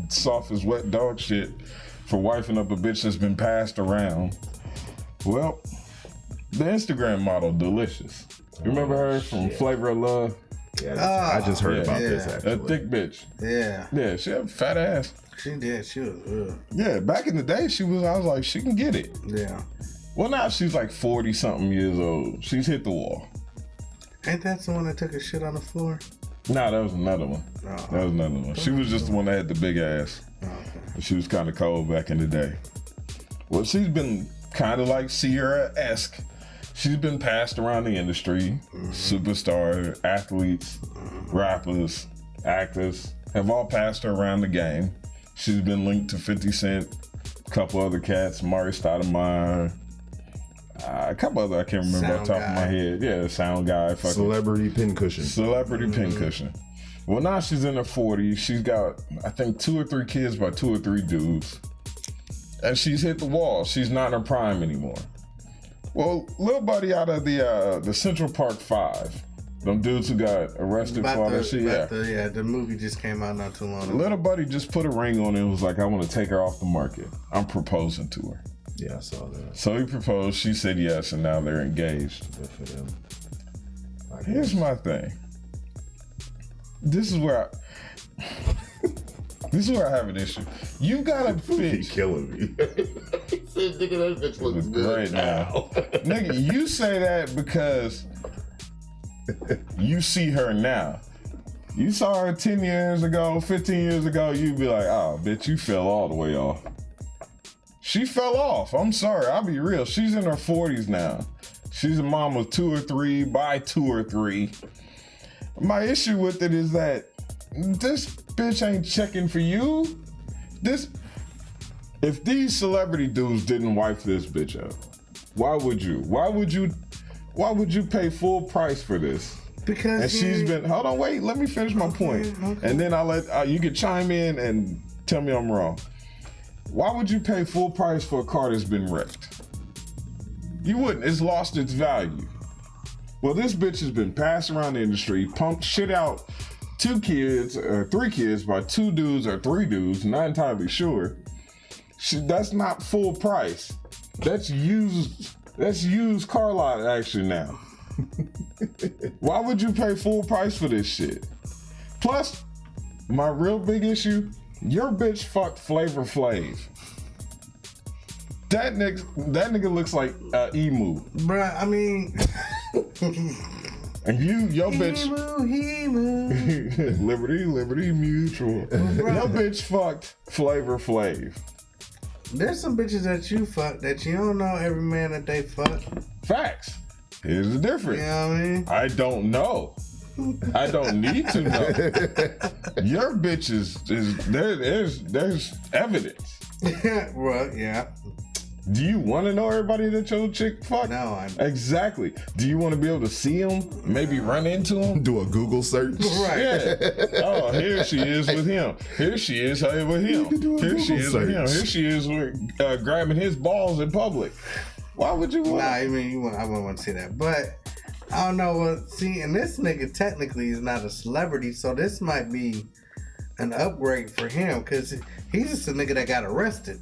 soft as wet dog shit for wifing up a bitch that's been passed around. Well, the Instagram model, Delicious. You remember her from Flavor of Love? Yeah, I just heard about this actually. A thick bitch. Yeah. Yeah, she had a fat ass. She did. She was. Yeah, back in the day, I was like, she can get it. Yeah. Well, now she's like 40 something years old. She's hit the wall. Ain't that the one that took a shit on the floor? No, that was another one. That was another one. She was just the one that had the big ass. Okay. She was kind of cold back in the day. Well, she's been kind of like Sierra-esque. She's been passed around the industry. Superstar, athletes, rappers, actors have all passed her around the game. She's been linked to 50 Cent, a couple other cats, Mari Stoudemire, a couple other I can't remember off the top of my head. Yeah, sound guy. Celebrity pincushion. Celebrity pincushion. Well, now she's in her 40s. She's got, I think, 2 or 3 kids by 2 or 3 dudes. And she's hit the wall. She's not in her prime anymore. Well, little buddy out of the Central Park 5, them dudes who got arrested for all that shit. Yeah, the movie just came out not too long ago. Little buddy just put a ring on it and was like, I want to take her off the market. I'm proposing to her. Yeah, I saw that. So he proposed, she said yes, and now they're engaged. Good for them. Here's my thing. This is where I have an issue. You got a bitch. He's killing me. Nigga, that bitch looks good right now. Nigga, you say that because you see her now. You saw her 10 years ago, 15 years ago, you'd be like, oh, bitch, you fell all the way off. She fell off. I'm sorry. I'll be real. She's in her 40s now. She's a mom of 2 or 3, by 2 or 3. My issue with it is that this bitch ain't checking for you. If these celebrity dudes didn't wife this bitch up, why would you? Why would you pay full price for this? Because and she's been. Hold on, wait. Let me finish my point, and then I'll let you can chime in and tell me I'm wrong. Why would you pay full price for a car that's been wrecked? You wouldn't. It's lost its value. Well, this bitch has been passed around the industry, pumped shit out 2 kids or 3 kids by 2 dudes or 3 dudes, not entirely sure. That's not full price. That's used car lot action now. Why would you pay full price for this shit? Plus, my real big issue, your bitch fucked Flavor Flav. That nigga looks like Emu. Bruh, I mean... And your bitch... Emu. Liberty Mutual. Your bitch fucked Flavor Flav. There's some bitches that you fuck that you don't know every man that they fuck. Facts. Here's the difference. You know what I mean? I don't know. I don't need to know. Your bitch is there's evidence. Well, yeah. Do you want to know everybody that your chick fucked? No, I Exactly. Do you want to be able to see them? Maybe run into them? Do a Google search. Right. Yeah. Oh, here she is with him. Here she is with him. can do a Here she Google is with him. search. Here she is with grabbing his balls in public. Why would you want? Nah, I mean, I wouldn't want to see that. But I don't know. Well, see, and this nigga technically is not a celebrity, so this might be an upgrade for him because he's just a nigga that got arrested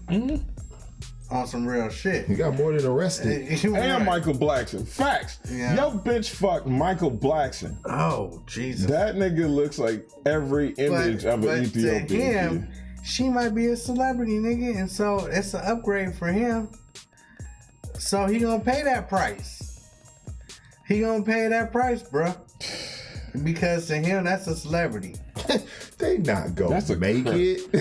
on some real shit. He got more than arrested. And Right. Michael Blackson. Facts. Yeah. Yo, bitch, fuck Michael Blackson. Oh, Jesus. That nigga looks like every image of an to Ethiopian. him, she might be a celebrity, nigga, and so it's an upgrade for him. So he gonna pay that price. He gonna pay that price, bruh. Because to him, that's a celebrity. They not gonna That's a make crap. it.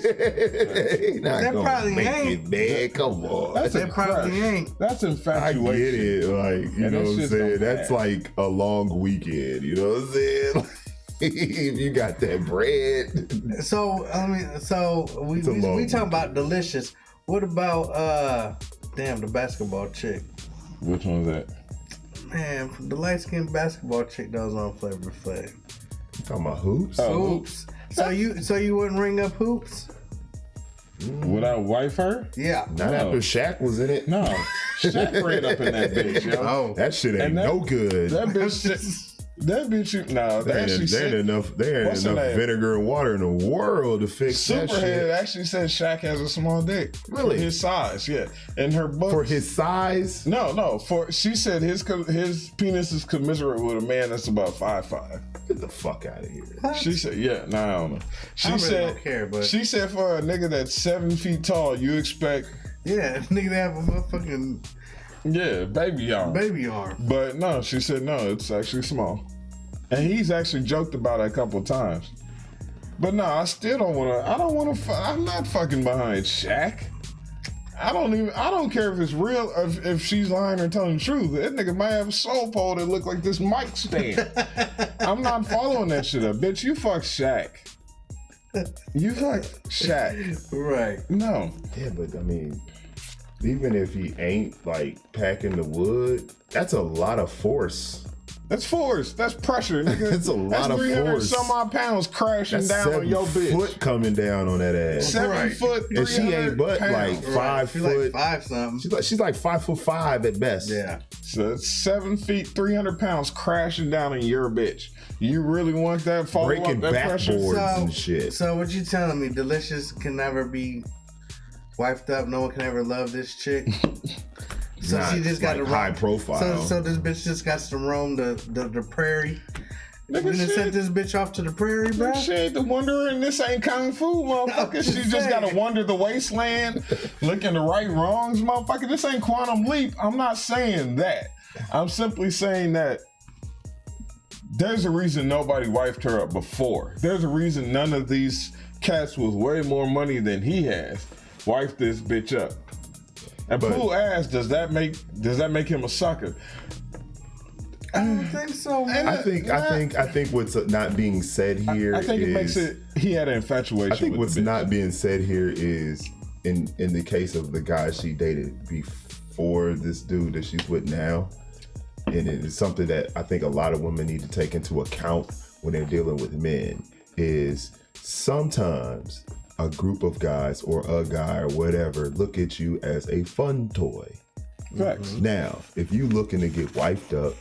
They not That gonna probably make ain't. it, man. Come on. That's They a probably crush. ain't. That's I infatuation. get it. Like, you And know that what I'm shit saying? don't That's matter. like a long weekend. You know what I'm saying? If you got that bread. So we It's a long talking about delicious. What about the basketball chick? Which one's that? Man, the light skinned basketball chick that was on Flavor Flav. Talking about hoops. Oh. Hoops. So you wouldn't ring up Hoops? Would I wife her? Yeah. Not No. after Shaq was in it. No. Shaq ran up in that bitch, yo. Oh. That shit ain't And that- no good. That bitch. That bitch. No, There that ain't, she there ain't said. enough. There ain't What's her enough name? vinegar and water in the world to fix that Superhead shit. actually said Shaq has a small dick. Really? For his size, yeah. In her book. For his size. No. For she said his penis is commensurate with a man that's about 5'5". Get the fuck out of here. She said, yeah, no, I don't know. She I really said, don't care, but she said for a nigga that's 7 feet tall, you expect, yeah, nigga, they have a motherfucking yeah, baby arm. baby arm. But no, she said no, it's actually small. And he's actually joked about it a couple times. But no, I still don't want to. I'm not fucking behind Shaq. I don't care if it's real, if she's lying or telling the truth. That nigga might have a soul pole that look like this mic stand. I'm not following that shit up. Bitch, you fuck Shaq. You fuck Shaq. Right. No. Yeah, but I mean, even if he ain't like packing the wood, that's a lot of force. That's force. That's pressure, nigga. It's a lot That's of 300 force. some odd pounds crashing That's down 7 on your bitch. foot coming down on that ass. 7 Right. foot, And she ain't 300 but pounds. like 5 She foot. like 5 something. She's like 5'5" at best. Yeah. So it's 7 feet, 300 pounds crashing down on your bitch. You really want that follow Breaking up that pressure? backboards So- and shit. So what you telling me? Delicious can never be wifed up. No one can ever love this chick. So Not she just got like to high profile. So this bitch just got to roam the prairie. Nigga, You done shit. sent this bitch off to the prairie, bro. She ain't the wanderer, and this ain't kung fu, motherfucker. I'm She just just gotta saying. wander the wasteland, looking to right wrongs, motherfucker. This ain't Quantum Leap. I'm not saying that. I'm simply saying that there's a reason nobody wifed her up before. There's a reason none of these cats with way more money than he has wifed this bitch up. And But- Pooh asked, does that make him a sucker? I don't think so, man. I think what's not being said here I think it is- makes it. He had an infatuation. I think with what's the bitch. not being said here is in the case of the guy she dated before this dude that she's with now, and it is something that I think a lot of women need to take into account when they're dealing with men, is sometimes a group of guys or a guy or whatever look at you as a fun toy. Facts. Now, if you looking to get wiped up,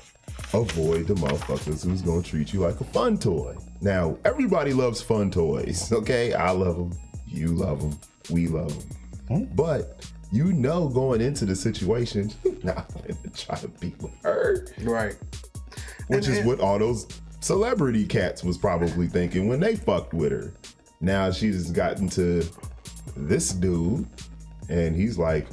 avoid the motherfuckers who's gonna treat you like a fun toy. Now, everybody loves fun toys, okay? I love them, you love them, we love them. But you know going into the situation, you're not gonna try to be with her. Right. Which is what all those celebrity cats was probably thinking when they fucked with her. Now she just gotten to this dude, and he's like,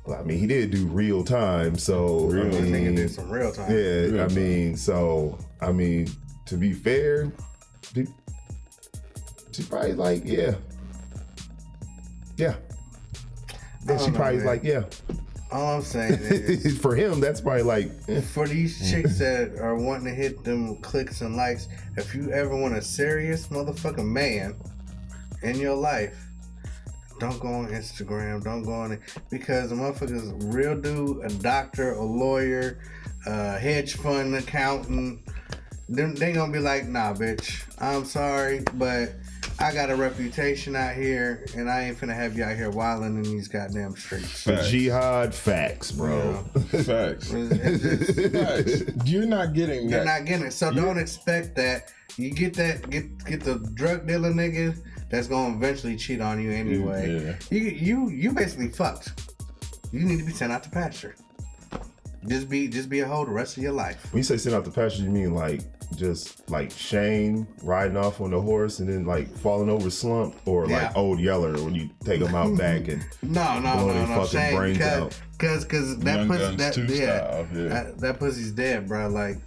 well, I mean, he did do real time, so I Nigga mean, did some real time. yeah, I mean, so I mean, to be fair, she probably like, yeah. Then don't she know, probably's man. like, yeah. All I'm saying is, For him, that's probably like, for these chicks that are wanting to hit them clicks and likes, if you ever want a serious motherfucking man in your life, don't go on Instagram. Don't go on it because a motherfucker's real dude, a doctor, a lawyer, a hedge fund accountant. They gonna be like, nah, bitch. I'm sorry, but I got a reputation out here, and I ain't finna have you out here wilding in these goddamn streets. The jihad facts, bro. Facts. It's just- Facts. You're not getting that. You're not getting it, so don't expect that. You get the drug dealer nigga that's gonna eventually cheat on you anyway. Yeah. You basically fucked. You need to be sent out to pasture. Just be a hoe the rest of your life. When you say send out the pasture, you mean like just like Shane riding off on the horse and then like falling over slump, or Yeah. like Old Yeller when you take them out back and No, blow their fucking Shane, brains out. Cause that Young pussy, Guns 2 style, yeah. that pussy's dead, bro. Like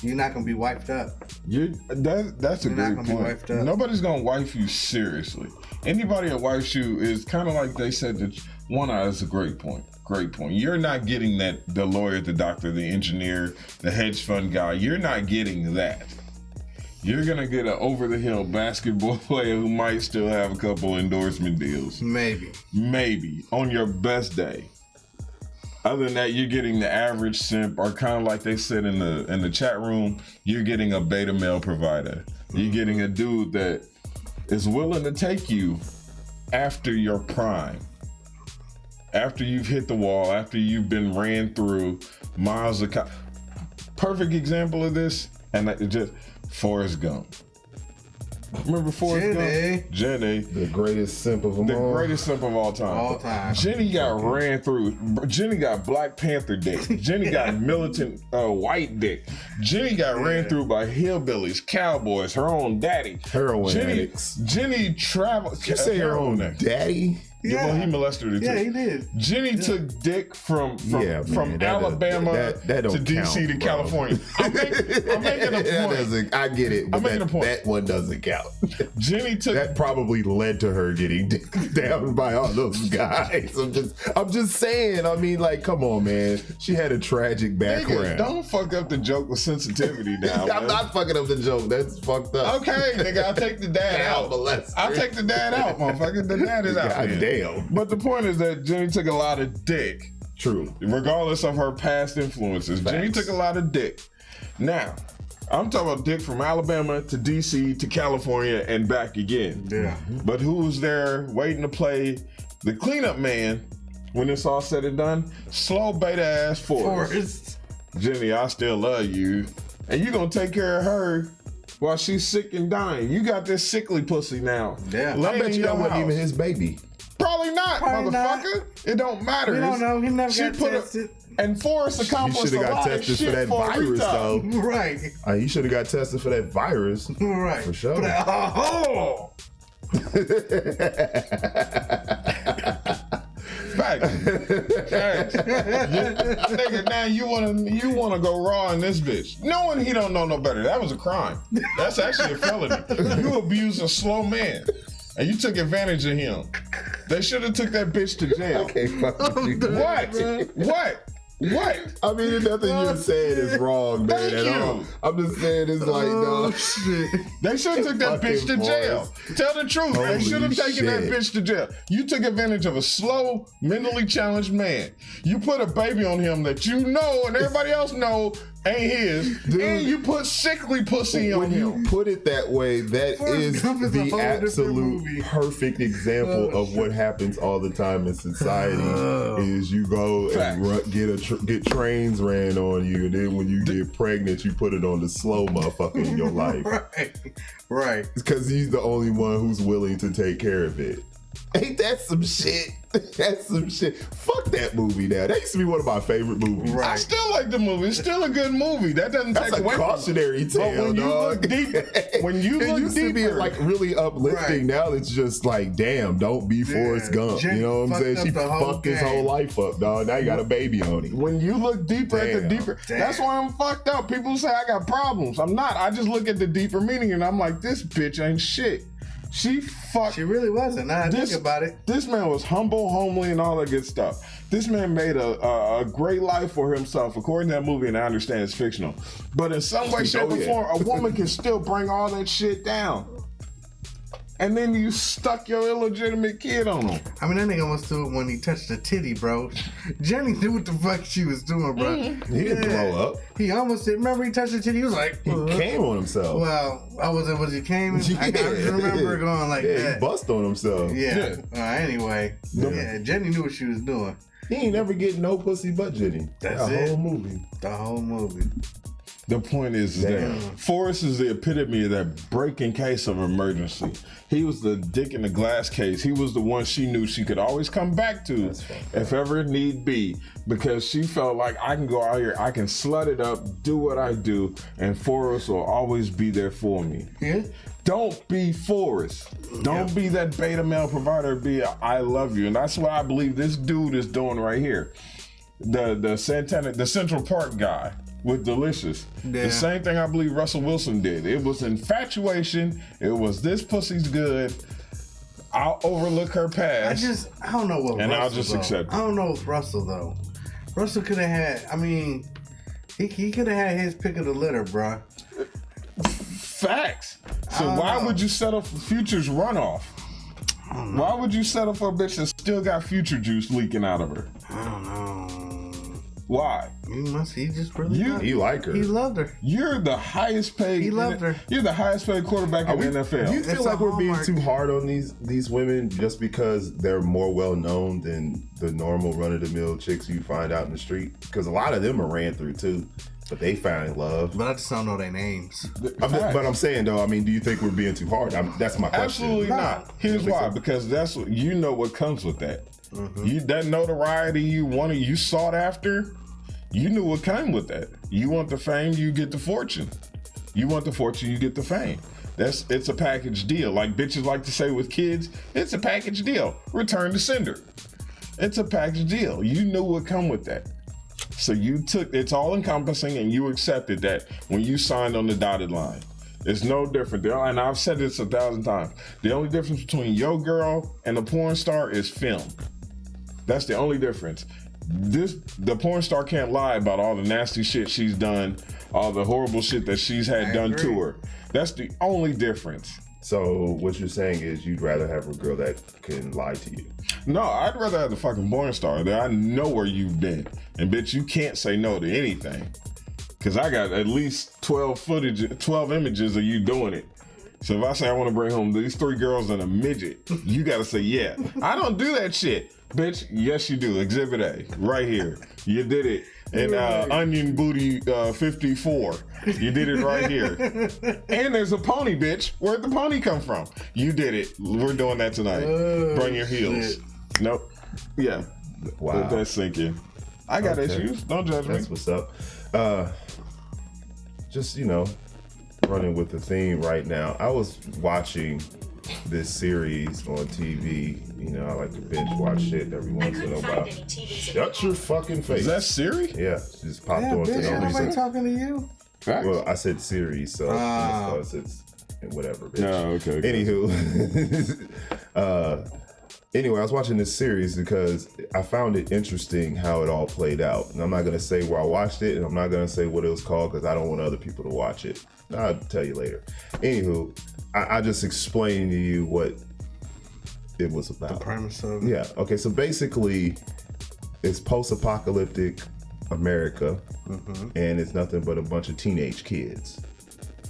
you're not gonna be wiped up. That's a You're not great gonna be wiped point. up. Nobody's gonna wife you seriously. Anybody that wifes you is kind of like they said that one eye is a great point. Great point. You're not getting that. The lawyer, the doctor, the engineer, the hedge fund guy. You're not getting that. You're gonna get an over the hill basketball player who might still have a couple endorsement deals. Maybe on your best day. Other than that, you're getting the average simp, or kind of like they said in the chat room, you're getting a beta male provider. You're getting a dude that is willing to take you after your prime, after you've hit the wall, after you've been ran through miles of. Perfect example of this, and it just Forrest Gump. Remember Forrest Gump? Jenny. The greatest simp of them The all. greatest simp of all time. All time. Jenny got ran through. Jenny got Black Panther dick. Jenny got militant white dick. Jenny got ran through by hillbillies, cowboys, her own daddy. Heroin Jenny, addicts. Jenny traveled. You say her own daddy? Yeah, well, he molested her too. Yeah, he did. Jenny took dick from Yeah, man, that Alabama that don't to DC count, to bro. California. I'm making a That point. doesn't, I get it, but I'm making a point. that one doesn't count. Jenny took That probably led to her getting dicked down by all those guys. I'm just saying. I mean, like, come on, man. She had a tragic Nigga, background. don't fuck up the joke with sensitivity now. I'm man. not fucking up the joke. That's fucked up. Okay, nigga, I'll take the dad Child out. molester. I'll take the dad out, motherfucker. The dad is out. God man. damn. But the point is that Jenny took a lot of dick, True. regardless of her past influences. Jenny Facts. took a lot of dick. Now, I'm talking about dick from Alabama to DC to California and back again. Yeah. But who was there waiting to play the cleanup man when it's all said and done? Slow beta ass Forrest. Jenny, I still love you. And you gonna take care of her while she's sick and dying. You got this sickly pussy now. Yeah. I laying bet in you that your wasn't even house. his baby. Probably not, Probably motherfucker. It don't matter. We don't know. He never She got put tested. and Forrest You accomplished should a have got lot of tested shit for that for a virus, though. retard. Right. You should have got tested for that virus. Right. For sure. Oh. Facts. Nigga, now you wanna go raw in this bitch, knowing he don't know no better. That was a crime. That's actually a felony. You abused a slow man, and you took advantage of him. They should have took that bitch to jail. Okay, fuck you. What? I mean, nothing you're saying is wrong, man, Thank at you. all. I'm just saying it's like, no. shit. They should have took that bitch to Fucking jail. Tell the truth. Holy They should have taken that shit. bitch to jail. You took advantage of a slow, mentally challenged man. You put a baby on him that you know and everybody else know ain't his, Dude. and you put sickly pussy on When you him. put it that way, that Forrest is Gump is a the whole different absolute movie. perfect example of what happens all the time in society. Is you go and Facts. get trains ran on you, and then when you get pregnant, you put it on the slow motherfucker in your life Right. because he's the only one who's willing to take care of it. Ain't that some shit? That's some shit. Fuck that movie now. That used to be one of my favorite movies. I Right. still like the movie. It's still a good movie. That doesn't That's take a away from it. cautionary But tale, when you dog. look deep, when you it look used to be deeper, like really uplifting. Right. Now it's just like, damn, don't be Forrest Gump. Jenny You know what I'm fucked saying? up She the whole fucked his game. whole life up, dog. Now you got a baby on him. when you look deeper at the Damn. deeper, Damn. that's why I'm fucked up. People say I got problems. I'm not. I just look at the deeper meaning and I'm like, this bitch ain't shit. She fucked. She really wasn't. Now I think about it. This man was humble, homely, and all that good stuff. This man made a great life for himself, according to that movie, and I understand it's fictional. But in some way, shape, Oh, or yeah. form, a woman can still bring all that shit down. and then you stuck your illegitimate kid on him. I mean, that nigga almost do it when he touched the titty, bro. Jenny knew what the fuck she was doing, bro. He didn't blow up. He almost did. Remember he touched the titty? He was like, He came on himself. Well, was he came? I just remember going like that. He bust on himself. Yeah. Anyway, Jenny knew what she was doing. He ain't never get no pussy but Jenny. That's the it. whole movie. The whole movie. The point is that Forrest is the epitome of that breaking case of emergency. He was the dick in the glass case. He was the one she knew she could always come back to if ever need be, because she felt like I can go out here, I can slut it up, do what I do, and Forrest will always be there for me. Yeah. Don't be Forrest. Don't be that beta male provider. Be a, I love you, and that's what I believe this dude is doing right here. The Santana, the Central Park guy with Delicious. Yeah. The same thing I believe Russell Wilson did. It was infatuation. It was this pussy's good. I'll overlook her past. I don't know what. And Russell, I'll just though. accept it. I don't know with Russell though. Russell could have had. I mean, he could have had his pick of the litter, bruh. Facts. So why would you settle for Future's runoff? Why would you settle for a bitch that still got Future juice leaking out of her? I don't know. Why? He just really He like her. He loved her. You're the highest paid. He loved her. You're the highest paid quarterback in the NFL. Do you feel It's like a we're being hallmark. too hard on these women just because they're more well known than the normal run of the mill chicks you find out in the street? Because a lot of them are ran through too, but they found love. But I just don't know their names. But I'm saying though, I mean, do you think we're being too hard? That's my question. Absolutely No. not. Here's why. Because that's what you know what comes with that. You that notoriety you wanted, you sought after. You knew what came with that. You want the fame, you get the fortune. You want the fortune, you get the fame. It's a package deal. Like bitches like to say with kids, it's a package deal. Return to sender. It's a package deal. You knew what come with that. So you took, it's all encompassing and you accepted that when you signed on the dotted line. It's no different. And I've said this 1,000 times. The only difference between your girl and a porn star is film. That's the only difference. The porn star can't lie about all the nasty shit she's done, all the horrible shit that she's had done to her. That's the only difference. So what you're saying is you'd rather have a girl that can lie to you? No, I'd rather have the fucking porn star that I know where you've been. And bitch, you can't say no to anything. Cause I got at least 12 images of you doing it. So if I say I want to bring home these 3 girls and a midget, you gotta say yeah. I don't do that shit. Bitch, yes you do. Exhibit A, right here. You did it in Onion Booty 54. You did it right here. And there's a pony, bitch. Where'd the pony come from? You did it. We're doing that tonight. Bring your heels. Shit. Nope. Yeah. Wow. Let that sink in. I got Okay. issues. Don't judge me. That's what's up. Just, running with the theme right now. I was watching this series on TV. I like to binge watch shit every once in a while. Shut your fucking face. Is that Siri? Yeah, she just popped Yeah, on to bitch, ain't nobody the talking to you. Facts. Well, I said series, so it's whatever, bitch. Oh, okay. Anywho, anyway, I was watching this series because I found it interesting how it all played out. And I'm not going to say where I watched it, and I'm not going to say what it was called because I don't want other people to watch it. I'll tell you later. Anywho, I just explained to you what it was about. The premise of it. Yeah. Okay. So basically, it's post-apocalyptic America, and it's nothing but a bunch of teenage kids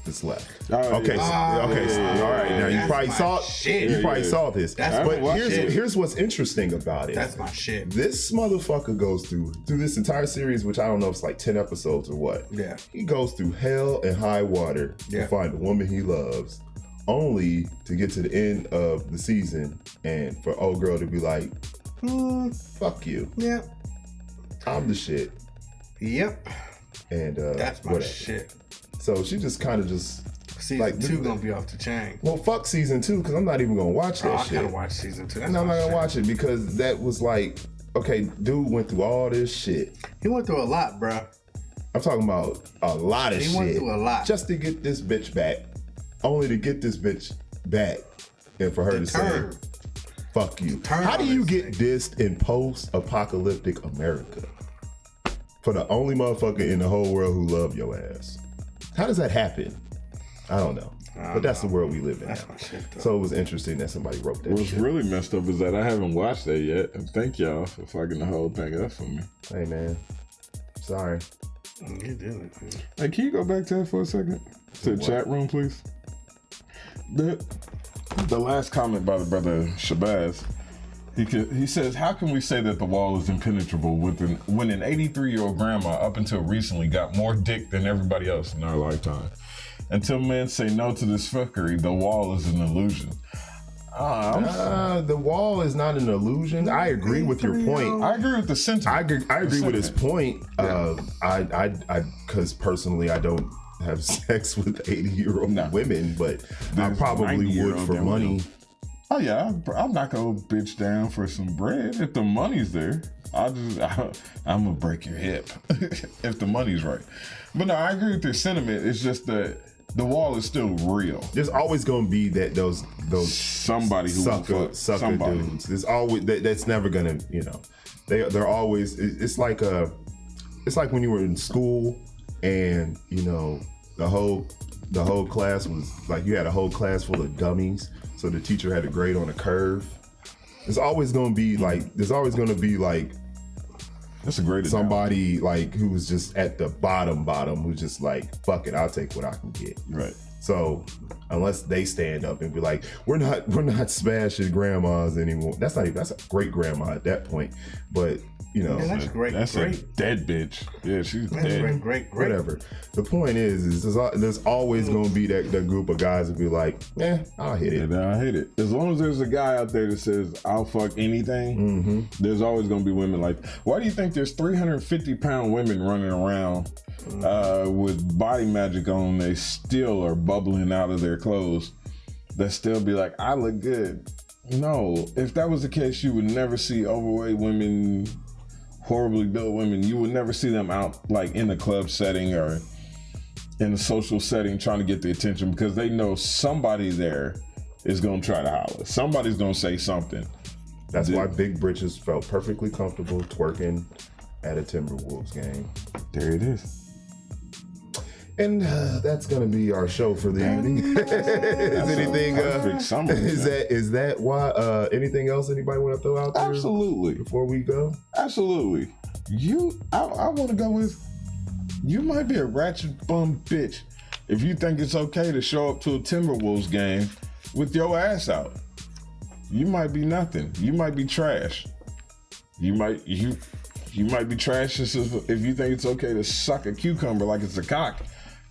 that's left. Oh, Okay. yeah. So, okay. So, all right. Now you That's probably my saw. shit. You probably saw this. That's but my shit. here's what's interesting about it. That's my shit. This motherfucker goes through this entire series, which I don't know if it's like 10 episodes or what. Yeah. He goes through hell and high water Yeah. to find the woman he loves, only to get to the end of the season and for old girl to be like, fuck you. Yep. I'm the shit. Yep. And That's my whatever. shit. So she just kind of just Season like 2 gonna be off the chain. well, fuck season 2 because I'm not even gonna watch that I shit. gotta watch season 2. That's No, I'm my not gonna shit. watch it because that was like, okay, dude went through all this shit. He went through a lot, bruh. I'm talking about a lot of He shit. went through a lot. Just to get this bitch back. Only to get this bitch back. And for her to Turn. say, fuck you. Turn How do on you this get dissed in post-apocalyptic America? For the only motherfucker in the whole world who love your ass. How does that happen? I don't know. But that's the world we live in That's now. my shit, though. So it was interesting that somebody wrote that What's shit. really messed up is that I haven't watched that yet. And thank y'all for fucking the whole thing up for me. Hey, man. Sorry. You do it, man. Hey, can you go back to that for a second? To the chat room, please. The last comment by the brother Shabazz. He says, how can we say that the wall is impenetrable when an 83-year-old grandma up until recently got more dick than everybody else in our lifetime? Until men say no to this fuckery, the wall is an illusion. The wall is not an illusion. I agree with your point. I agree with the sentiment. I agree with his point. Because personally, I don't have sex with 80-year-old women, but I There's probably would 90-year-old for that money. will. Oh yeah, I'll knock a old bitch down for some bread if the money's there. I'm gonna break your hip if the money's right. But no, I agree with your sentiment. It's just that the wall is still real. There's always going to be those Somebody who will fuck sucker somebody. dudes. There's always that's never gonna, they're always. It's like when you were in school and the whole class was like, you had a whole class full of dummies, so the teacher had to grade on a curve. There's always gonna be like That's a great somebody like who was just at the bottom who's just like, fuck it, I'll take what I can get. Right. So unless they stand up and be like, we're not smashing grandmas anymore. That's a great grandma at that point. But Yeah, that's great. That's great. a dead bitch. Yeah, she's That's dead. great. whatever. The point is there's always gonna be that group of guys that be like, I'll hit it. And I hate it. As long as there's a guy out there that says, I'll fuck anything, there's always going to be women like, why do you think there's 350-pound women running around with body magic on? They still are bubbling out of their clothes. That still be like, I look good. No, if that was the case, you would never see overweight women, horribly built women. You would never see them out like in a club setting or in a social setting trying to get the attention, because they know somebody there is going to try to holler. Somebody's going to say something. That's why Big Britches felt perfectly comfortable twerking at a Timberwolves game. There it is. And that's gonna be our show for the evening. Is anything? Perfect summary, Is that why? Anything else anybody want to throw out there? Absolutely. Before we go, Absolutely. I want to go with, you might be a ratchet bum bitch if you think it's okay to show up to a Timberwolves game with your ass out. You might be nothing. You might be trash. You might be trash if you think it's okay to suck a cucumber like it's a cock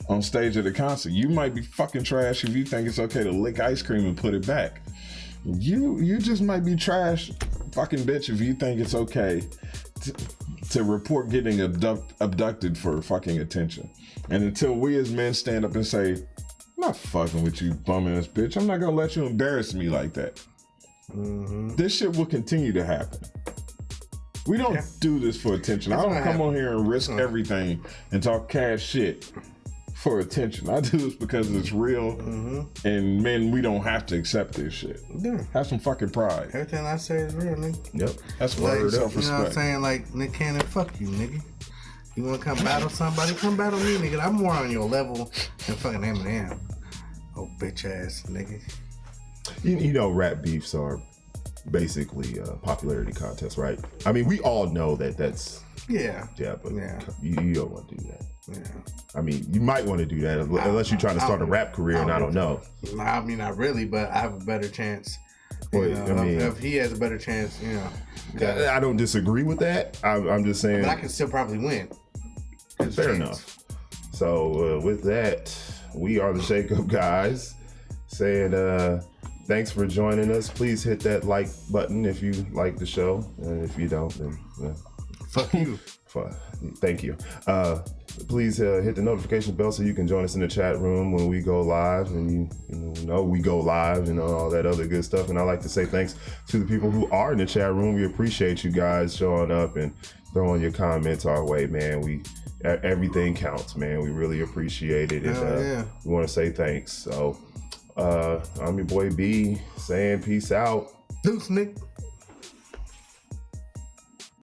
on stage at a concert. You might be fucking trash if you think it's okay to lick ice cream and put it back. You just might be trash fucking bitch if you think it's okay to report getting abducted for fucking attention. And until we as men stand up and say, I'm not fucking with you bum ass bitch, I'm not gonna let you embarrass me like that. This shit will continue to happen. We don't do this for attention. I don't come on here and risk everything and talk cash shit for attention. I do this because it's real, and men, we don't have to accept this shit. Yeah. Have some fucking pride. Everything I say is real, nigga. yep. That's Like, word you know self-respect. what I'm saying? Like, Nick Cannon, fuck you, nigga. You wanna come battle somebody? Come battle me, nigga. I'm more on your level than fucking Eminem. Oh, bitch ass, nigga. You know, rap beefs are basically a popularity contest, right? I mean, we all know that's Yeah. but Yeah. you don't want to do that. Yeah. I mean, you might want to do that unless you're trying to start a rap career, and I don't know. I mean, not really, but I have a better chance. Well, You know, I mean- if he has a better chance, yeah. I don't disagree with that. I'm just saying. But I can still probably win. Fair enough. So with that, we are the Shake Up Guys saying thanks for joining us. Please hit that like button if you like the show, and if you don't, then Fuck you. thank you. Please hit the notification bell so you can join us in the chat room when we go live, and you know we go live and all that other good stuff. And I like to say thanks to the people who are in the chat room. We appreciate you guys showing up and throwing your comments our way, man. Everything counts, man. We really appreciate it, and yeah. we want to say thanks. So I'm your boy B saying peace out. Deuce, Nick.